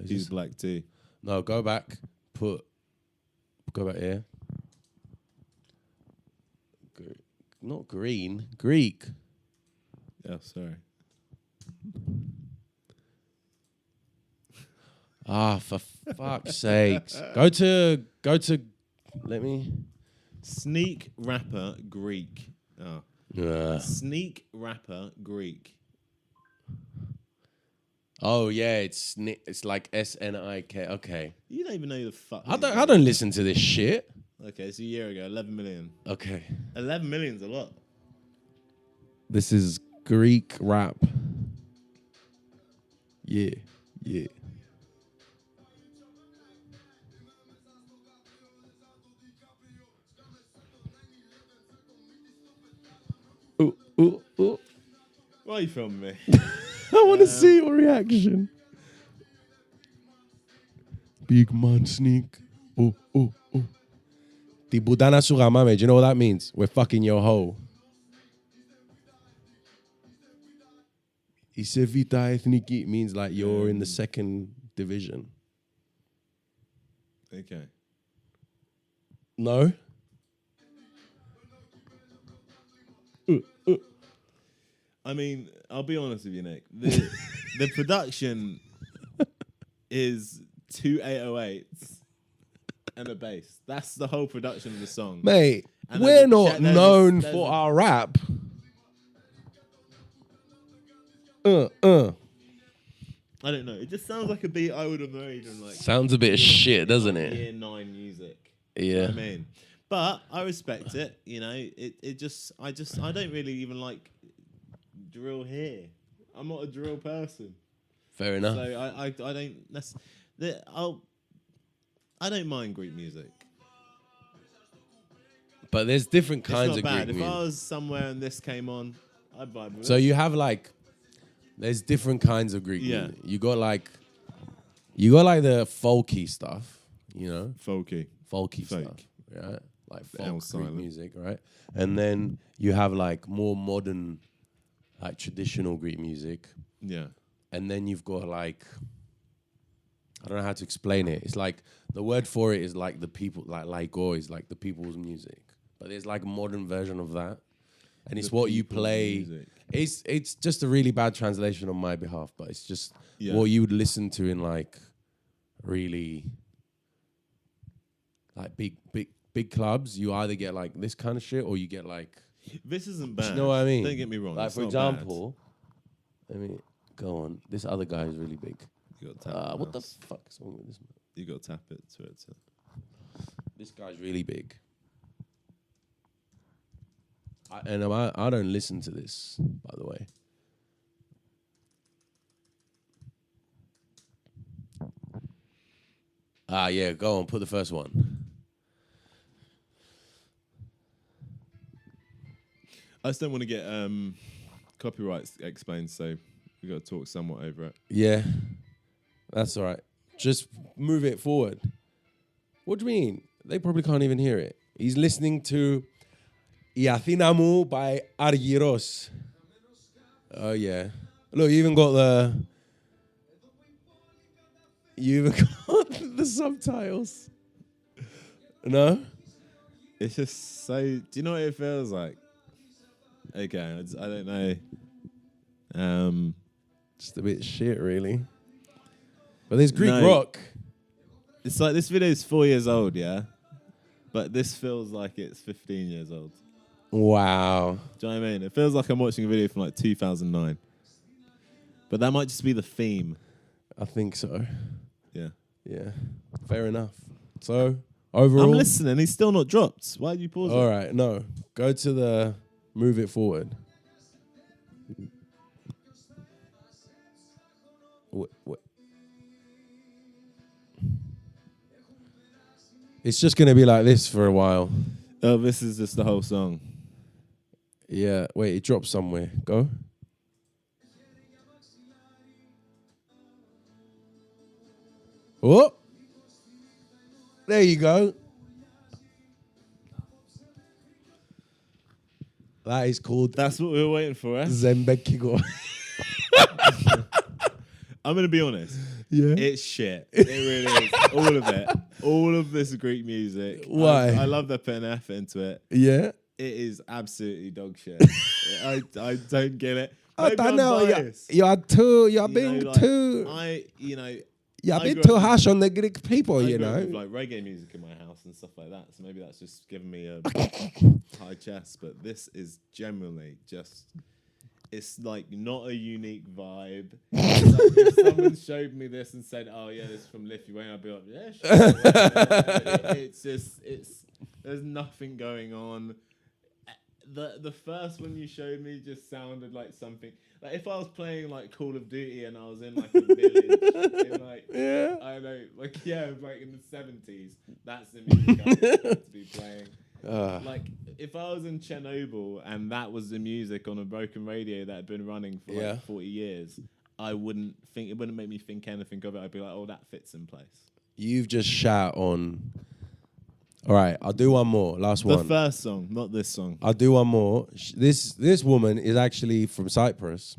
He's black too. No, go back. Go back here. Not green. Greek. Yeah, sorry. For fuck's sakes. Go to. Let me. Sneak rapper Greek. Oh. Sneak rapper Greek. Oh yeah, it's like SNIK. Okay. You don't even know who the fuck. I don't listen to this shit. Okay, it's a year ago. 11 million. Okay. 11 million's a lot. This is Greek rap. Yeah. Ooh. Why are you filming me? I want to see your reaction. Big man sneak. Oh. Τη μπουτάνα σου γαμάμε. Do you know what that means? We're fucking your hoe. Είσαι β' εθνική means like you're in the second division. Okay. No? I mean, I'll be honest with you, Nick. The production is 2 808s and a bass. That's the whole production of the song. Mate, And we're not known for our rap. I don't know. It just sounds like a beat I would have made in like. Sounds a bit shit, doesn't it? Year 9 music. Yeah. You know what I mean, but I respect it. You know, I don't really even like drill here. I'm not a drill person. Fair enough. So I don't. I don't mind Greek music. But there's different It's kinds not of bad. Greek If music. I was somewhere and this came on, I'd vibe with So it. you have like, there's different kinds of Greek Yeah. music. You got like the folky stuff, you know, Folky. folky Folk. stuff, right? Like The L folk Greek silent. music, right? And then you have like more modern, like traditional Greek music, Yeah. and then you've got like, I don't know how to explain it. It's like the word for it is like the people, like laiko is like the people's music, but there's like a modern version of that, and it's The what you people's play. music. It's just a really bad translation on my behalf, but it's just Yeah. what you would listen to in like really like big clubs. You either get like this kind of shit or you get like, This isn't bad. you know what I mean? Don't get me wrong. Like it's for not bad. example, let me go on. This other guy is really big. You got to tap it. What the mouse. fuck is wrong with this? You got to tap it to it. This guy's really big. I don't listen to this, by the way. Yeah, go on, put the first one. I just don't want to get copyrights explained, so we got to talk somewhat over it. Yeah. That's all right. Just move it forward. What do you mean? They probably can't even hear it. He's listening to Iathinamu by Argyros. Oh, yeah. Look, you even got the subtitles. No? It's just so... Do you know what it feels like? Okay, I don't know. Just a bit shit, really. But there's Greek No. rock. It's like this video is 4 years old, yeah? But this feels like it's 15 years old. Wow. Do you know what I mean? It feels like I'm watching a video from like 2009. But that might just be the theme. I think so. Yeah. Yeah. Fair enough. So, overall... I'm listening. He's still not dropped. Why did you pause it? All right, no. Go to the move it forward. Wait. It's just going to be like this for a while. Oh, this is just the whole song. Yeah. Wait, it drops somewhere. Go. Oh. There you go. That is called That's what we were waiting for, eh? Zembekigo. I'm going to be honest. Yeah. It's shit. It really is. All of it. All of this Greek music. Why? I love they're putting effort into it. Yeah. It is absolutely dog shit. I don't get it. Oh, Maybe I'm Darnell, biased. you're You being know, like, too... You're I being grew too up- harsh on the Greek people, I you grew up know. with, like reggae music in my house and stuff like that. So maybe that's just giving me a high chest. But this is generally just, it's like not a unique vibe. It's like if someone showed me this and said, "Oh yeah, this is from Lithuania," I'd be like, "Yeah, sure." There's nothing going on. The first one you showed me just sounded like something. Like if I was playing like Call of Duty and I was in like a village, in like Yeah. I don't know, like like in the 70s, that's the music I would want to be playing. Like if I was in Chernobyl and that was the music on a broken radio that had been running for like 40 years, it wouldn't make me think anything of it. I'd be like, oh, that fits in place. You've just shat on... All right, I'll do one more. Last one. The first song, not this song. I'll do one more. This woman is actually from Cyprus,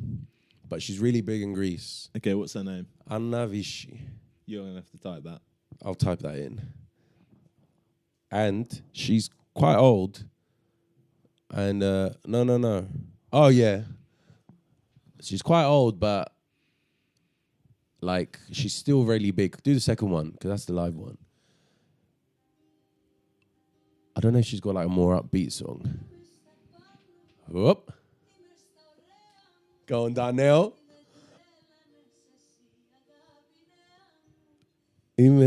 but she's really big in Greece. Okay, what's her name? Anna Vichy. You're going to have to type that. I'll type that in. And she's quite old. And no. Oh, yeah. She's quite old, but like she's still really big. Do the second one, because that's the live one. I don't know if she's got like a more upbeat song. Whoop. Go on, Darnell. Maybe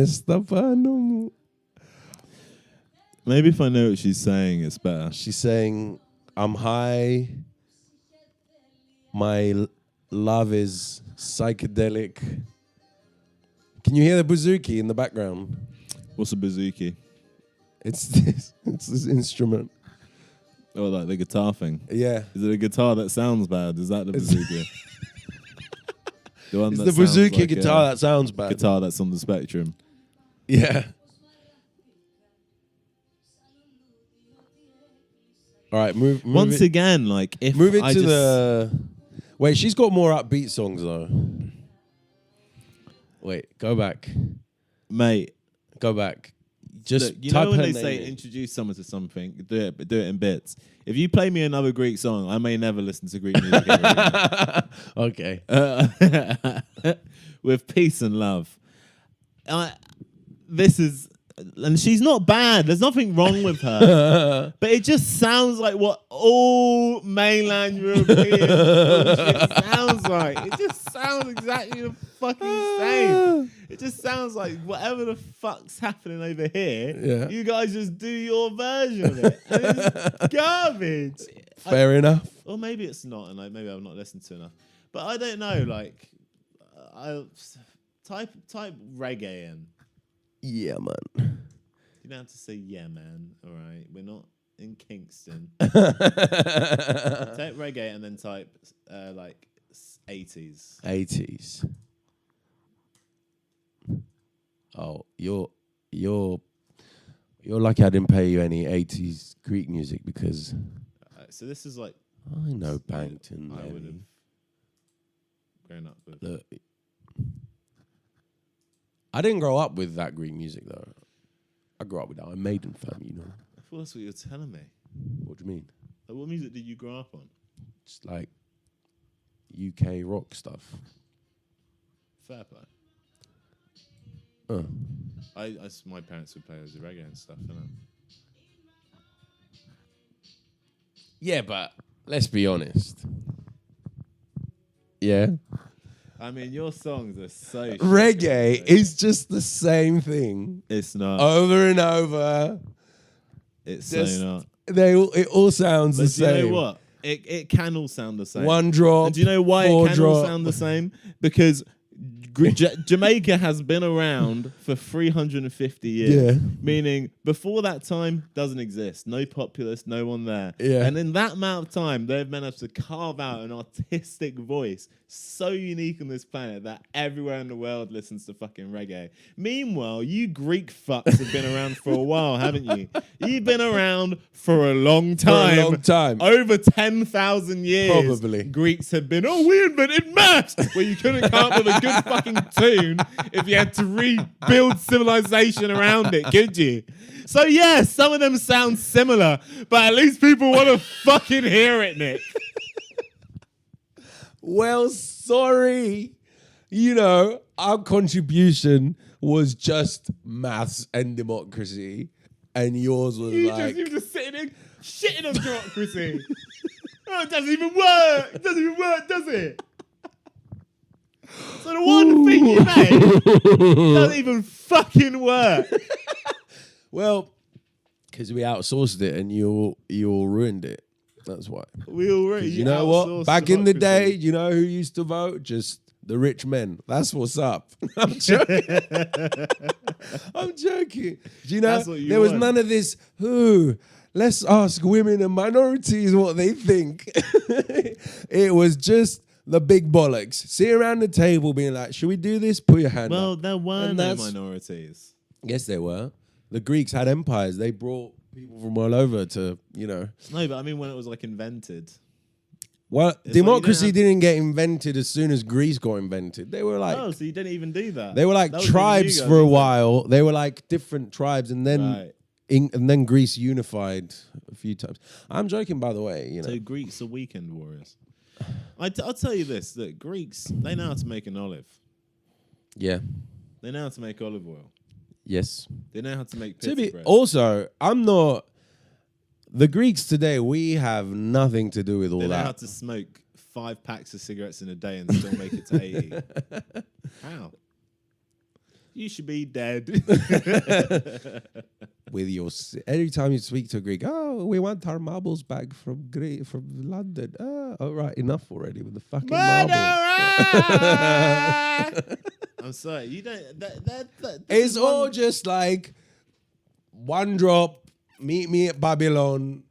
if I know what she's saying, it's better. She's saying, I'm high. My love is psychedelic. Can you hear the bouzouki in the background? What's a bouzouki? It's this instrument. Oh, like the guitar thing? Yeah. Is it a guitar that sounds bad? Is that the bouzouki? The one It's that the sounds bouzouki like guitar that sounds bad. guitar that's on the spectrum. Yeah. All right, move Once it, again, like if move it I to just, the... Wait, she's got more upbeat songs though. Wait, go back. mate. Go back. Just Look, you type know when her they name say in. introduce someone to something, do it in bits. If you play me another Greek song, I may never listen to Greek music ever Okay. again. With peace and love. This is, and she's not bad. There's nothing wrong with her. But it just sounds like what all mainland European bullshit sounds like. It just sounds exactly the fucking same. It just sounds like whatever the fuck's happening over here, you guys just do your version of it. And it's garbage. Fair enough. Or maybe it's not, and maybe I've not listened to enough. But I don't know. Like, I type reggae in. Yeah, man. You don't have to say yeah, man. All right, we're not in Kingston. Type reggae and then type like 80s. 80s. Oh, you're lucky I didn't pay you any 80s Greek music because So this is like I know Bangton. I would have grown up with. Look, I didn't grow up with that Greek music though. I grew up with Iron Maiden, fam. You know. I thought that's what you were telling me. What do you mean? Like, what music did you grow up on? Just like UK rock stuff. Fair play. Oh. My parents would play as reggae and stuff, innit? Yeah, but let's be honest. Yeah. I mean, your songs are so Reggae is just the same thing. It's not. Over and over. It's just, so not. It all sounds the same. Do you know what? It can all sound the same. One drop. And do you know why it can all sound the same? Because Jamaica has been around for 350 years. Yeah. Meaning, before that time, doesn't exist. No populace, no one there. Yeah. And in that amount of time, they've managed to carve out an artistic voice so unique on this planet that everywhere in the world listens to fucking reggae. Meanwhile, you Greek fucks have been around for a while, haven't you? You've been around for a long time. For a long time. Over 10,000 years. Probably. Greeks have been, we invented maths! Where you couldn't come up with a good fucking tune if you had to rebuild civilization around it, could you? So yeah, some of them sound similar, but at least people want to fucking hear it, Nick. Well, sorry. You know, our contribution was just maths and democracy, and yours was You like... were just sitting there shitting on democracy. It doesn't even work. It doesn't even work, does it? So the one thing you made doesn't even fucking work. Well, because we outsourced it and you all ruined it. That's why. We already. You know what? Back in the day, you know who used to vote? Just the rich men. That's what's up. I'm joking. I'm joking. Do you know there was none of this? Let's ask women and minorities what they think. It was just the big bollocks. Sit around the table being like, should we do this? Put your hand up. Well, there were no minorities. Yes, there were. The Greeks had empires. They brought people from all over to, you know. No, but I mean when it was like invented. Well, democracy didn't get invented as soon as Greece got invented. They were like... Oh, so you didn't even do that? They were like tribes for a while. They were like different tribes and then... Right. And then Greece unified a few times. I'm joking, by the way. You know. So Greeks are weekend warriors. I'll tell you this, that Greeks, they know how to make an olive. Yeah. They know how to make olive oil. Yes. They know how to make pita bread. Also, I'm not... The Greeks today, we have nothing to do with all that. They know how to smoke 5 packs of cigarettes in a day and still make it to 80. How? You should be dead. With your... Every time you speak to a Greek, we want our marbles back from London. All right, enough already with the fucking marbles. I'm sorry, you don't... It's all just like one drop, meet me at Babylon,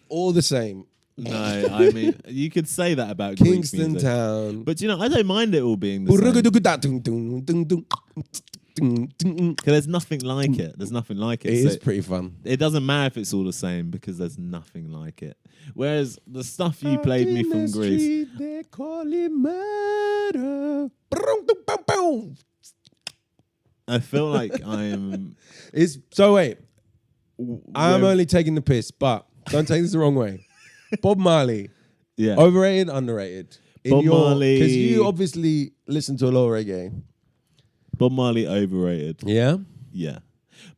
all the same. No, I mean, you could say that about Kingston Greek Town. But, you know, I don't mind it all being the same. Because there's nothing like it. There's nothing like it. It is pretty fun. It doesn't matter if it's all the same because there's nothing like it. Whereas the stuff you played me from Greece... They call it murder. I feel like I am... So wait. I'm only taking the piss, but don't take this the wrong way. Bob Marley. Yeah. Overrated, underrated? Bob Marley... Because you obviously listen to a lot of reggae. Bob Marley overrated. Yeah? Yeah.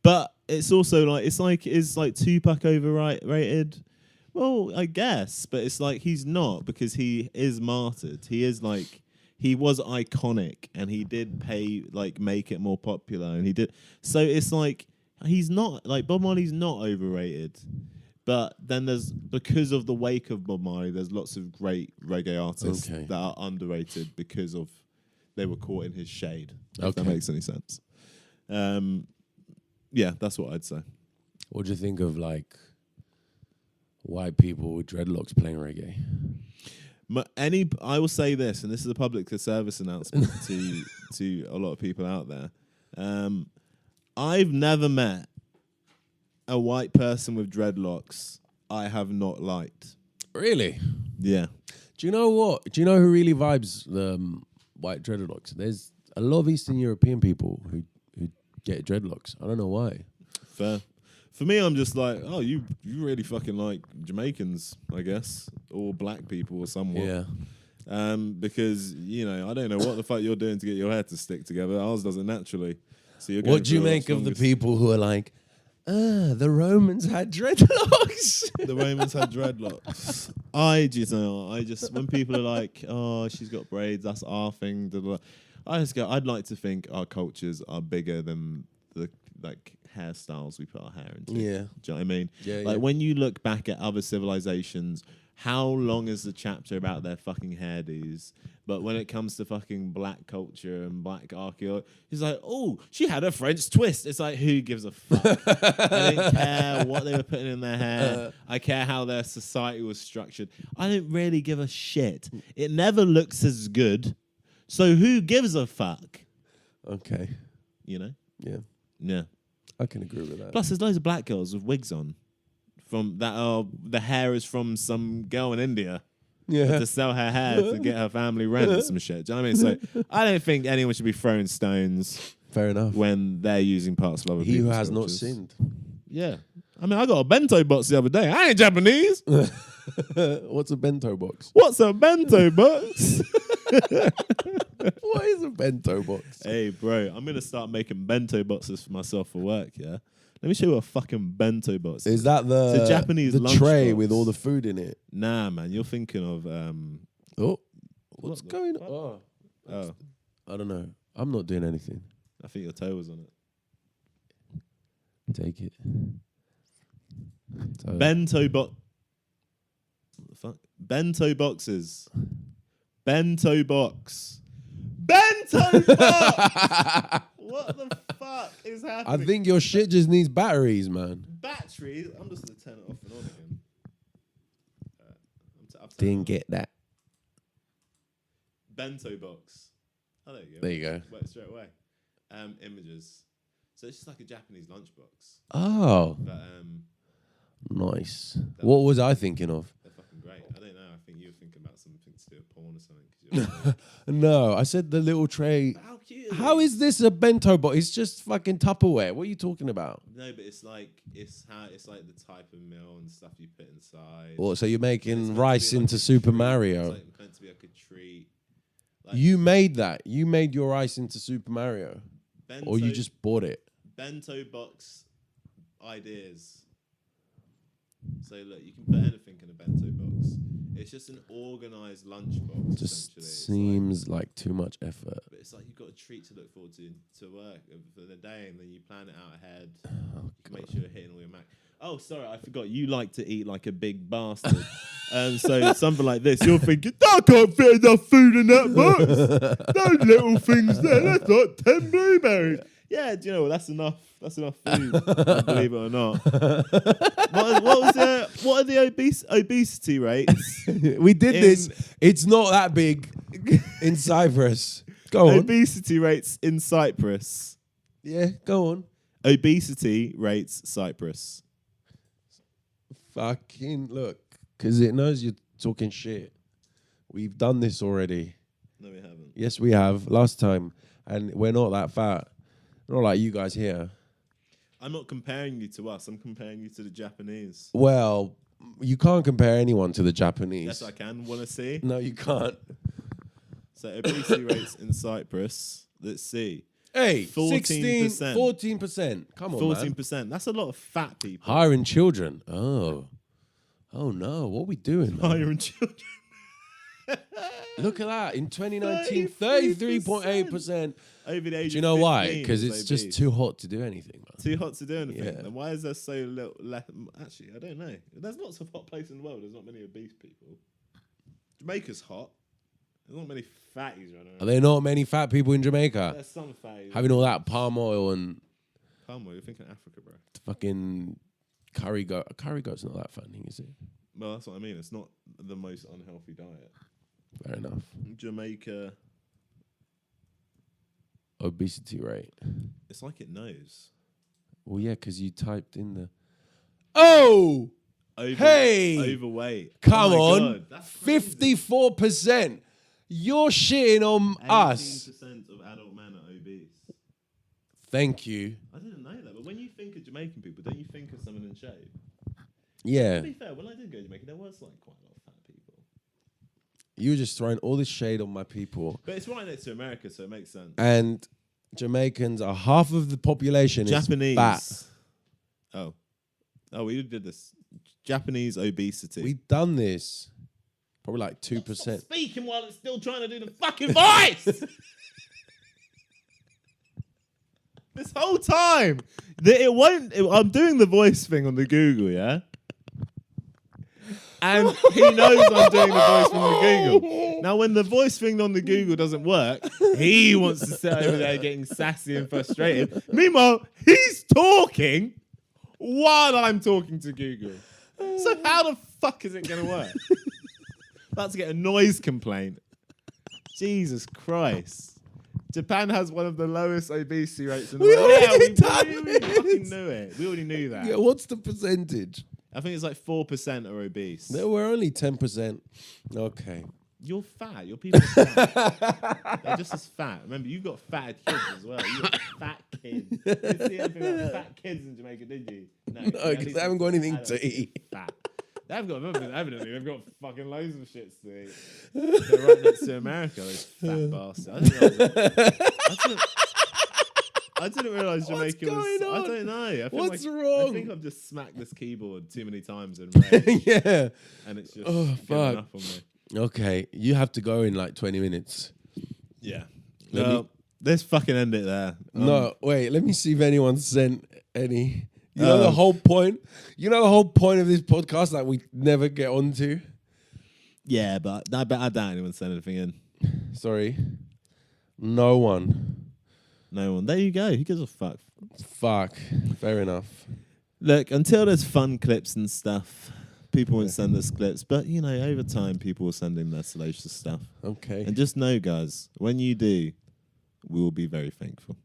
But it's also like, is like Tupac overrated? Well, I guess, but it's like he's not because he is martyred. He is like, he was iconic and he did make it more popular and he did. So it's like, he's not, like Bob Marley's not overrated. But then because of the wake of Bob Marley, there's lots of great reggae artists that are underrated because of they were caught in his shade. If that makes any sense. Yeah, that's what I'd say. What do you think of like white people with dreadlocks playing reggae? I will say this, and this is a public service announcement to a lot of people out there. I've never met a white person with dreadlocks I have not liked. Really? Yeah. Do you know what? Do you know who really vibes the white dreadlocks? There's a lot of Eastern European people who get dreadlocks. I don't know why. Fair. For me, I'm just like, oh, you really fucking like Jamaicans, I guess, or black people or somewhat. Yeah. Because, I don't know what the fuck you're doing to get your hair to stick together. Ours doesn't naturally. So you're What do you make of the people who are like, the Romans had dreadlocks? The Romans had dreadlocks. When people are like, oh, she's got braids, that's our thing. Blah, blah. I just go, I'd like to think our cultures are bigger than the hairstyles we put our hair into. Yeah. Do you know what I mean? Yeah, when you look back at other civilizations, how long is the chapter about their fucking hairdos? But when it comes to fucking black culture and black archaeology, he's like, oh, she had a French twist. It's like, who gives a fuck? I didn't care what they were putting in their hair. I care how their society was structured. I don't really give a shit. It never looks as good. So who gives a fuck? Okay. Yeah. Yeah. I can agree with that. Plus, there's loads of black girls with wigs on. From that, the hair is from some girl in India. Yeah. To sell her hair to get her family rent and some shit. Do you know what I mean? So I don't think anyone should be throwing stones. Fair enough. When they're using parts of other He who people's has not cultures. sinned. Yeah. I mean, I got a bento box the other day. I ain't Japanese. What's a bento box? What's a bento box? What is a bento box? Hey, bro, I'm going to start making bento boxes for myself for work, yeah? Let me show you a fucking bento box. Is that It's a Japanese the lunch tray box. with all the food in it? Nah, man, you're thinking of... What's going on? Oh, I don't know. I'm not doing anything. I think your toe was on it. Take it. Bento box. What the fuck? Bento boxes. Bento box. Bento box! What the fuck is happening? I think your shit just needs batteries, man. Batteries? I'm just going to turn it off and on again. Didn't get that. Bento box. Oh, there you go. There you go. Worked straight away. Images. So it's just like a Japanese lunchbox. Oh. But nice. What was I thinking of? they're fucking great. I don't know. I think you were thinking about something to do with porn or something. No, I said the little tray. How cute? How is this a bento box? It's just fucking Tupperware. What are you talking about? No, but it's like the type of meal and stuff you put inside. Or so you're It's making meant to rice be like into a Super treat. Mario. It's like meant to be like a treat. Like You made that. You made your rice into Super Mario. bento, Or you just bought it. bento box ideas. So look, you can put anything in a bento box. It's just an organised lunchbox. Just essentially. It's seems like too much effort. but it's like you've got a treat to look forward to work for the day, and then you plan it out ahead. Oh, You can make sure you're hitting all your max. Oh, sorry, I forgot. You like to eat like a big bastard. So something like this, you're thinking, I can't fit enough food in that box. Those little things there, that's like 10 blueberries. Yeah, do you know what? That's enough. That's enough food, believe it or not. What are the obesity rates? We did this. It's not that big in Cyprus. Go on. Obesity rates in Cyprus. Yeah, go on. Obesity rates Cyprus. Fucking look. Because it knows you're talking shit. We've done this already. No, we haven't. Yes, we have. Last time. And we're not that fat. Not like you guys here. I'm not comparing you to us. I'm comparing you to the Japanese. Well, you can't compare anyone to the Japanese. Yes, I can. Want to see? No, you can't. So obesity rates in Cyprus. Let's see. Hey, 14%. 14%. Come on, 14%. man. That's a lot of fat people. Hiring children. Oh no. What are we doing, man? Hiring children. Look at that. In 2019, 33.8%. Over the age Do you know of why? 15 Because was it's just obese. too hot to do anything, man. Too hot to do anything. Yeah. Then why is there so little left? Actually, I don't know. There's lots of hot places in the world. There's not many obese people. Jamaica's hot. There's not many fatties right now. Are there not many fat people in Jamaica? There's some fatties. Having all that palm oil and Palm oil, you're thinking Africa, bro. fucking curry goat. A curry goat's not that fattening, is it? Well, that's what I mean. It's not the most unhealthy diet. Fair enough. Jamaica, Obesity rate. it's like it knows. Well, yeah, because you typed in the. Oh, hey, overweight. Come oh on, God, that's crazy. 54%. You're shitting on us. 18% of adult men are obese. Thank you. I didn't know that, but when you think of Jamaican people, don't you think of someone in shape? Yeah. To be fair, when I did go to Jamaica, there was like quite a lot of fat people. You were just throwing all this shade on my people. But it's right next to America, so it makes sense. And Jamaicans are half of the population Japanese. is fat. Oh, we did this. Japanese obesity. We've done this. Probably like 2%. Stop speaking while it's still trying to do the fucking voice. This whole time that it won't. I'm doing the voice thing on the Google, yeah. And he knows I'm doing the voice from the Google. Now, when the voice thing on the Google doesn't work, he wants to sit over there getting sassy and frustrated. Meanwhile, he's talking while I'm talking to Google. So how the fuck is it going to work? About to get a noise complaint. Jesus Christ. Japan has one of the lowest obesity rates in the world. We fucking knew it. We already knew that. Yeah, what's the percentage? I think it's like 4% are obese. There were only 10%. Okay. You're fat. Your people are fat. They're just as fat. Remember, you've got fat kids as well. You've got fat kids. You didn't see anything about fat kids in Jamaica, did you? No, because they haven't got anything to eat. Fat. They haven't got nothing, evidently. They've got fucking loads of shits to eat. They're right next to America, those fat bastards. I didn't realise Jamaica was... on? I don't know. I What's like, wrong? I think I've just smacked this keyboard too many times in rage. Yeah. And it's just Oh, giving fuck. up on me. Okay, you have to go in like 20 minutes. Yeah. Let Well, me- let's fucking end it there. No, wait, let me see if anyone sent any. You know the whole point? You know the whole point of this podcast that we never get onto? Yeah, but I doubt anyone sent anything in. Sorry. No one. No one. There you go. Who gives a fuck? Fuck. Fair enough. Look, until there's fun clips and stuff, people won't send us clips. But, you know, over time, people will send in their salacious stuff. Okay. And just know, guys, when you do, we will be very thankful.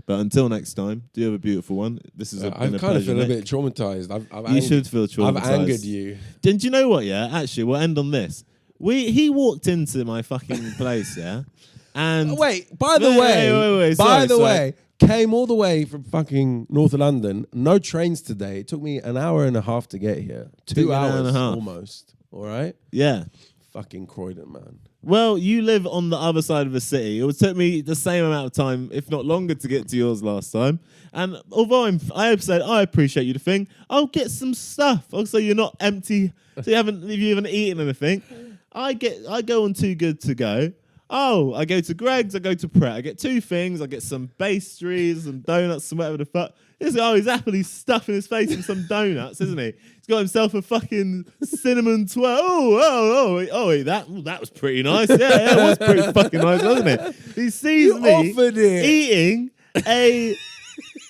But until next time, do you have a beautiful one? This is I kind of feel a bit traumatized. You should feel traumatized. I've angered you. Then do you know what? Yeah, actually, we'll end on this. He walked into my fucking place, yeah, and Wait, by the way, sorry. came all the way from fucking North London. No trains today. It took me an hour and a half to get here. 2 an hour hours and a half. almost. All right. Yeah. Fucking Croydon, man. Well, you live on the other side of the city. It took me the same amount of time, if not longer, to get to yours last time. And although I have said I appreciate you the thing, I'll get some stuff. Also, you're not empty. So you haven't eaten anything. I go on Too Good To Go. Oh, I go to Greg's, I go to Pret. I get two things. I get some pastries, some donuts, some whatever the fuck. He's happily stuffing his face in some donuts, isn't he? He's got himself a fucking cinnamon twirl. Oh, that was pretty nice. Yeah, it was pretty fucking nice, wasn't it? He sees me eating a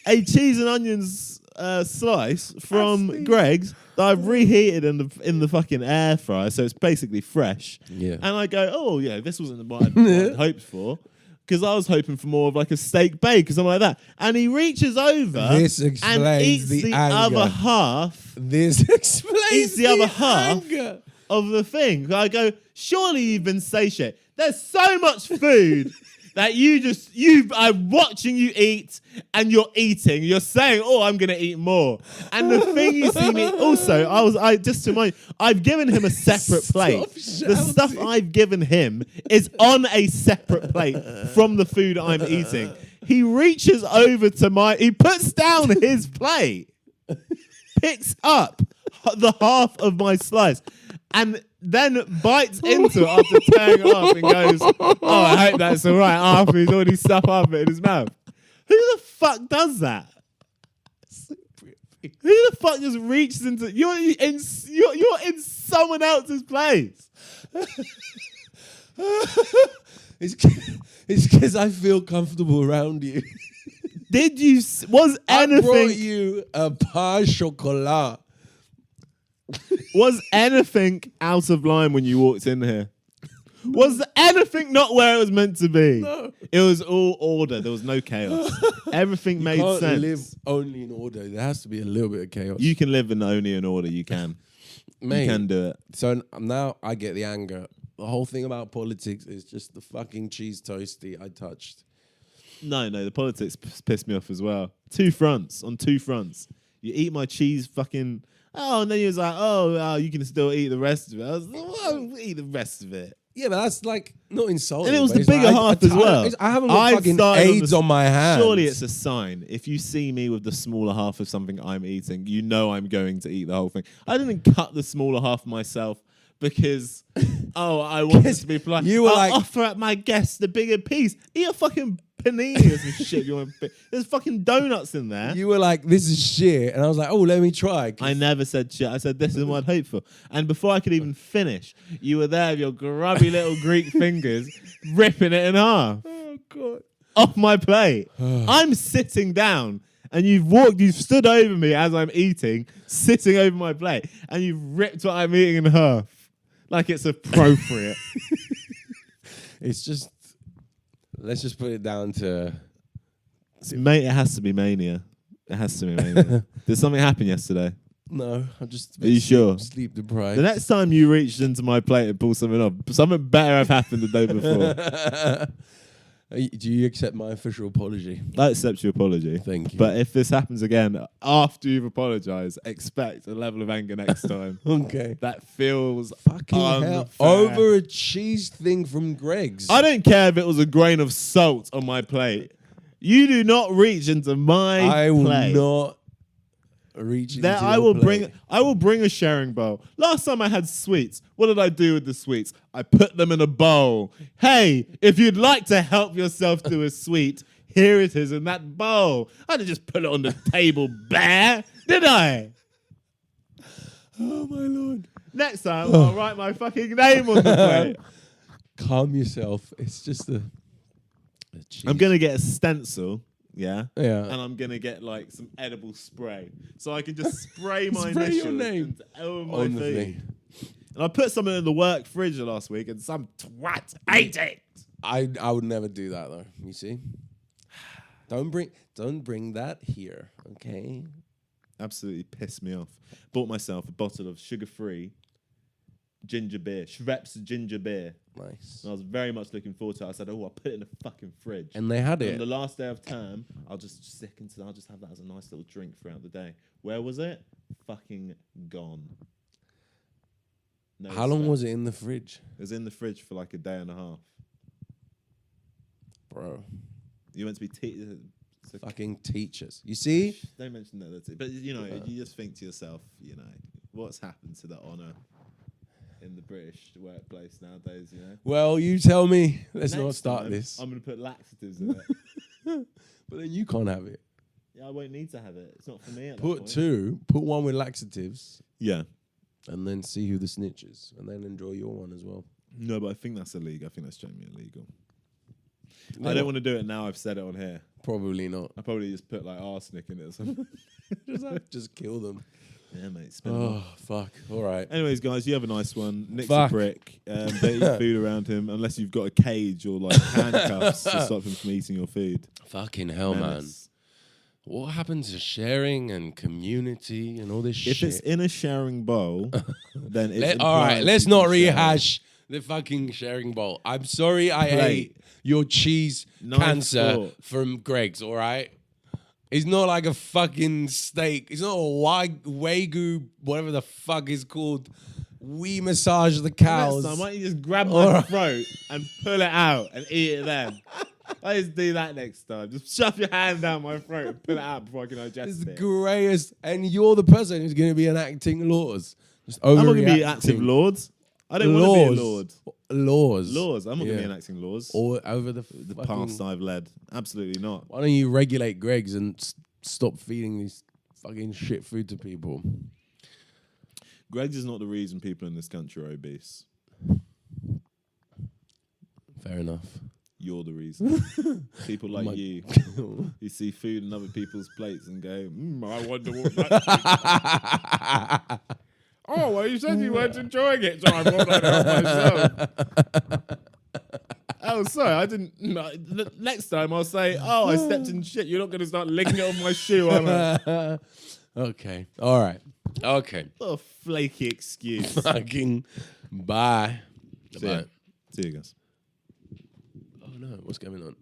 cheese and onions slice from Greg's that I've reheated in the fucking air fryer, so it's basically fresh. Yeah. And I go, oh yeah, this wasn't what I'd hoped for. Because I was hoping for more of like a steak bake or something like that. And he reaches over and eats the other half. This explains eats the other half anger of the thing. I go, surely you've been satiated. There's so much food that I'm watching you eat and you're eating. You're saying, oh, I'm going to eat more. And the thing you see me also, I've given him a separate plate. The stuff I've given him is on a separate plate from the food I'm eating. He reaches over to he puts down his plate, picks up the half of my slice, and then bites into it after tearing it off and goes, oh, I hope that's all right, after he's already stuffed half of it in his mouth. Who the fuck does that? Who the fuck just reaches into... You're in someone else's place. It's because I feel comfortable around you. Was anything... I brought you a pain chocolat. Was anything out of line when you walked in here? Was anything not where it was meant to be? No. It was all order. There was no chaos. Everything made Can't sense. live only in order. There has to be a little bit of chaos. You can live in only in order. You can. Mate, You can do it. So now I get the anger. The whole thing about politics is just the fucking cheese toasty I touched. No, the politics pissed me off as well. On two fronts. You eat my cheese fucking... Oh, and then he was like, you can still eat the rest of it. I was like, well, I'll eat the rest of it. Yeah, but that's like not insulting. And it was but the it's bigger like, half as well. I haven't got fucking AIDS on my hands. Surely it's a sign. If you see me with the smaller half of something I'm eating, you know I'm going to eat the whole thing. I didn't cut the smaller half myself because, I wanted to be polite. You were I'll like... offer at my guests the bigger piece. Eat a fucking panini or some shit. You want There's fucking donuts in there. You were like, this is shit. And I was like, oh, let me try. I never said shit. I said, this is what I'd hope for. And before I could even finish, you were there with your grubby little Greek fingers ripping it in half. Oh, God. Off my plate. I'm sitting down and you've stood over me as I'm eating, sitting over my plate, and you've ripped what I'm eating in half. Like it's appropriate. It's just... Let's just put it down to... Mate, it has to be mania. It has to be mania. Did something happen yesterday? No, I'm just... Are you sure? Sleep deprived. The next time you reached into my plate and pulled something off, something better have happened the day before. Do you accept my official apology? I accept your apology. Thank you. But if this happens again after you've apologised, expect a level of anger next time. Okay. That feels Fucking unfair. hell. Over a cheese thing from Greg's. I don't care if it was a grain of salt on my plate. You do not reach into my I will plate. not reach into I your will plate. bring a sharing bowl. Last time I had sweets, what did I do with the sweets? I put them in a bowl. Hey, if you'd like to help yourself to a sweet, here it is in that bowl. I didn't just put it on the table bare, did I? Oh, my Lord. Next time, I'll write my fucking name on the plate. Calm yourself. It's just a cheese. I'm going to get a stencil. Yeah. Yeah. And I'm going to get like some edible spray. So I can just spray my Spray your initials name over my on the food. thing. And I put something in the work fridge last week and some twat ate it. I would never do that though. You see? Don't bring that here, okay? Absolutely pissed me off. Bought myself a bottle of sugar-free ginger beer, Schweppes ginger beer. Nice. And I was very much looking forward to it. I said, I'll put it in the fucking fridge. And they had On it. the last day of term, I'll just have that as a nice little drink throughout the day. Where was it? Fucking gone. No How long respect. was it in the fridge? It was in the fridge for like a day and a half. Bro. You meant to be Fucking teachers. You see? Don't mention that. But you know, you just think to yourself, you know, what's happened to the honour in the British workplace nowadays? You know. Well, you tell me. Let's Next not start time, this. I'm going to put laxatives in it. But then you can't have it. Yeah, I won't need to have it. It's not for me. At that Put point. two. Put one with laxatives. Yeah. And then see who the snitch is. And then enjoy your one as well. No, but I think that's illegal. I think that's genuinely illegal. No. I don't want to do it now. I've said it on here. Probably not. I probably just put like arsenic in it or something. Just kill them. Yeah, mate. Spin 'em off. Oh, fuck. All right. Anyways, guys, you have a nice one. Nick's Fuck. a prick. Don't eat food around him unless you've got a cage or like handcuffs to stop him from eating your food. Fucking hell, Menace. man. What happened to sharing and community and all this If shit? it's in a sharing bowl, then it's All right, implied let's you not can share. rehash the fucking sharing bowl. I'm sorry I Plate. ate your cheese Knife, cancer fork. from Greg's, all right? It's not like a fucking steak. It's not a Wagyu, whatever the fuck is called. We massage the Next cows. time, why don't you just grab All my right. throat and pull it out and eat it then? I just do that next time. Just shove your hand down my throat and pull it out before I can It's digest the it. greatest. And you're the person who's going to be enacting laws. Just I'm not going to be overreacting. active lords. I don't want to be a lord. Laws. Laws. I'm not going to Yeah. be enacting laws. Or over the fucking... Past I've led. Absolutely not. Why don't you regulate Greg's and stop feeding these fucking shit food to people? Greg's is not the reason people in this country are obese. Fair enough. You're the reason. People like My- you who see food in other people's plates and go, I wonder what that Oh, well, you said you weren't enjoying it, so I thought I'd help myself. Oh, sorry, I didn't. No, next time I'll say, oh, I stepped in shit. You're not going to start licking it off my shoe, am I? Okay. All right. Okay. What a flaky excuse. Fucking bye. See you guys. Oh no, what's going on?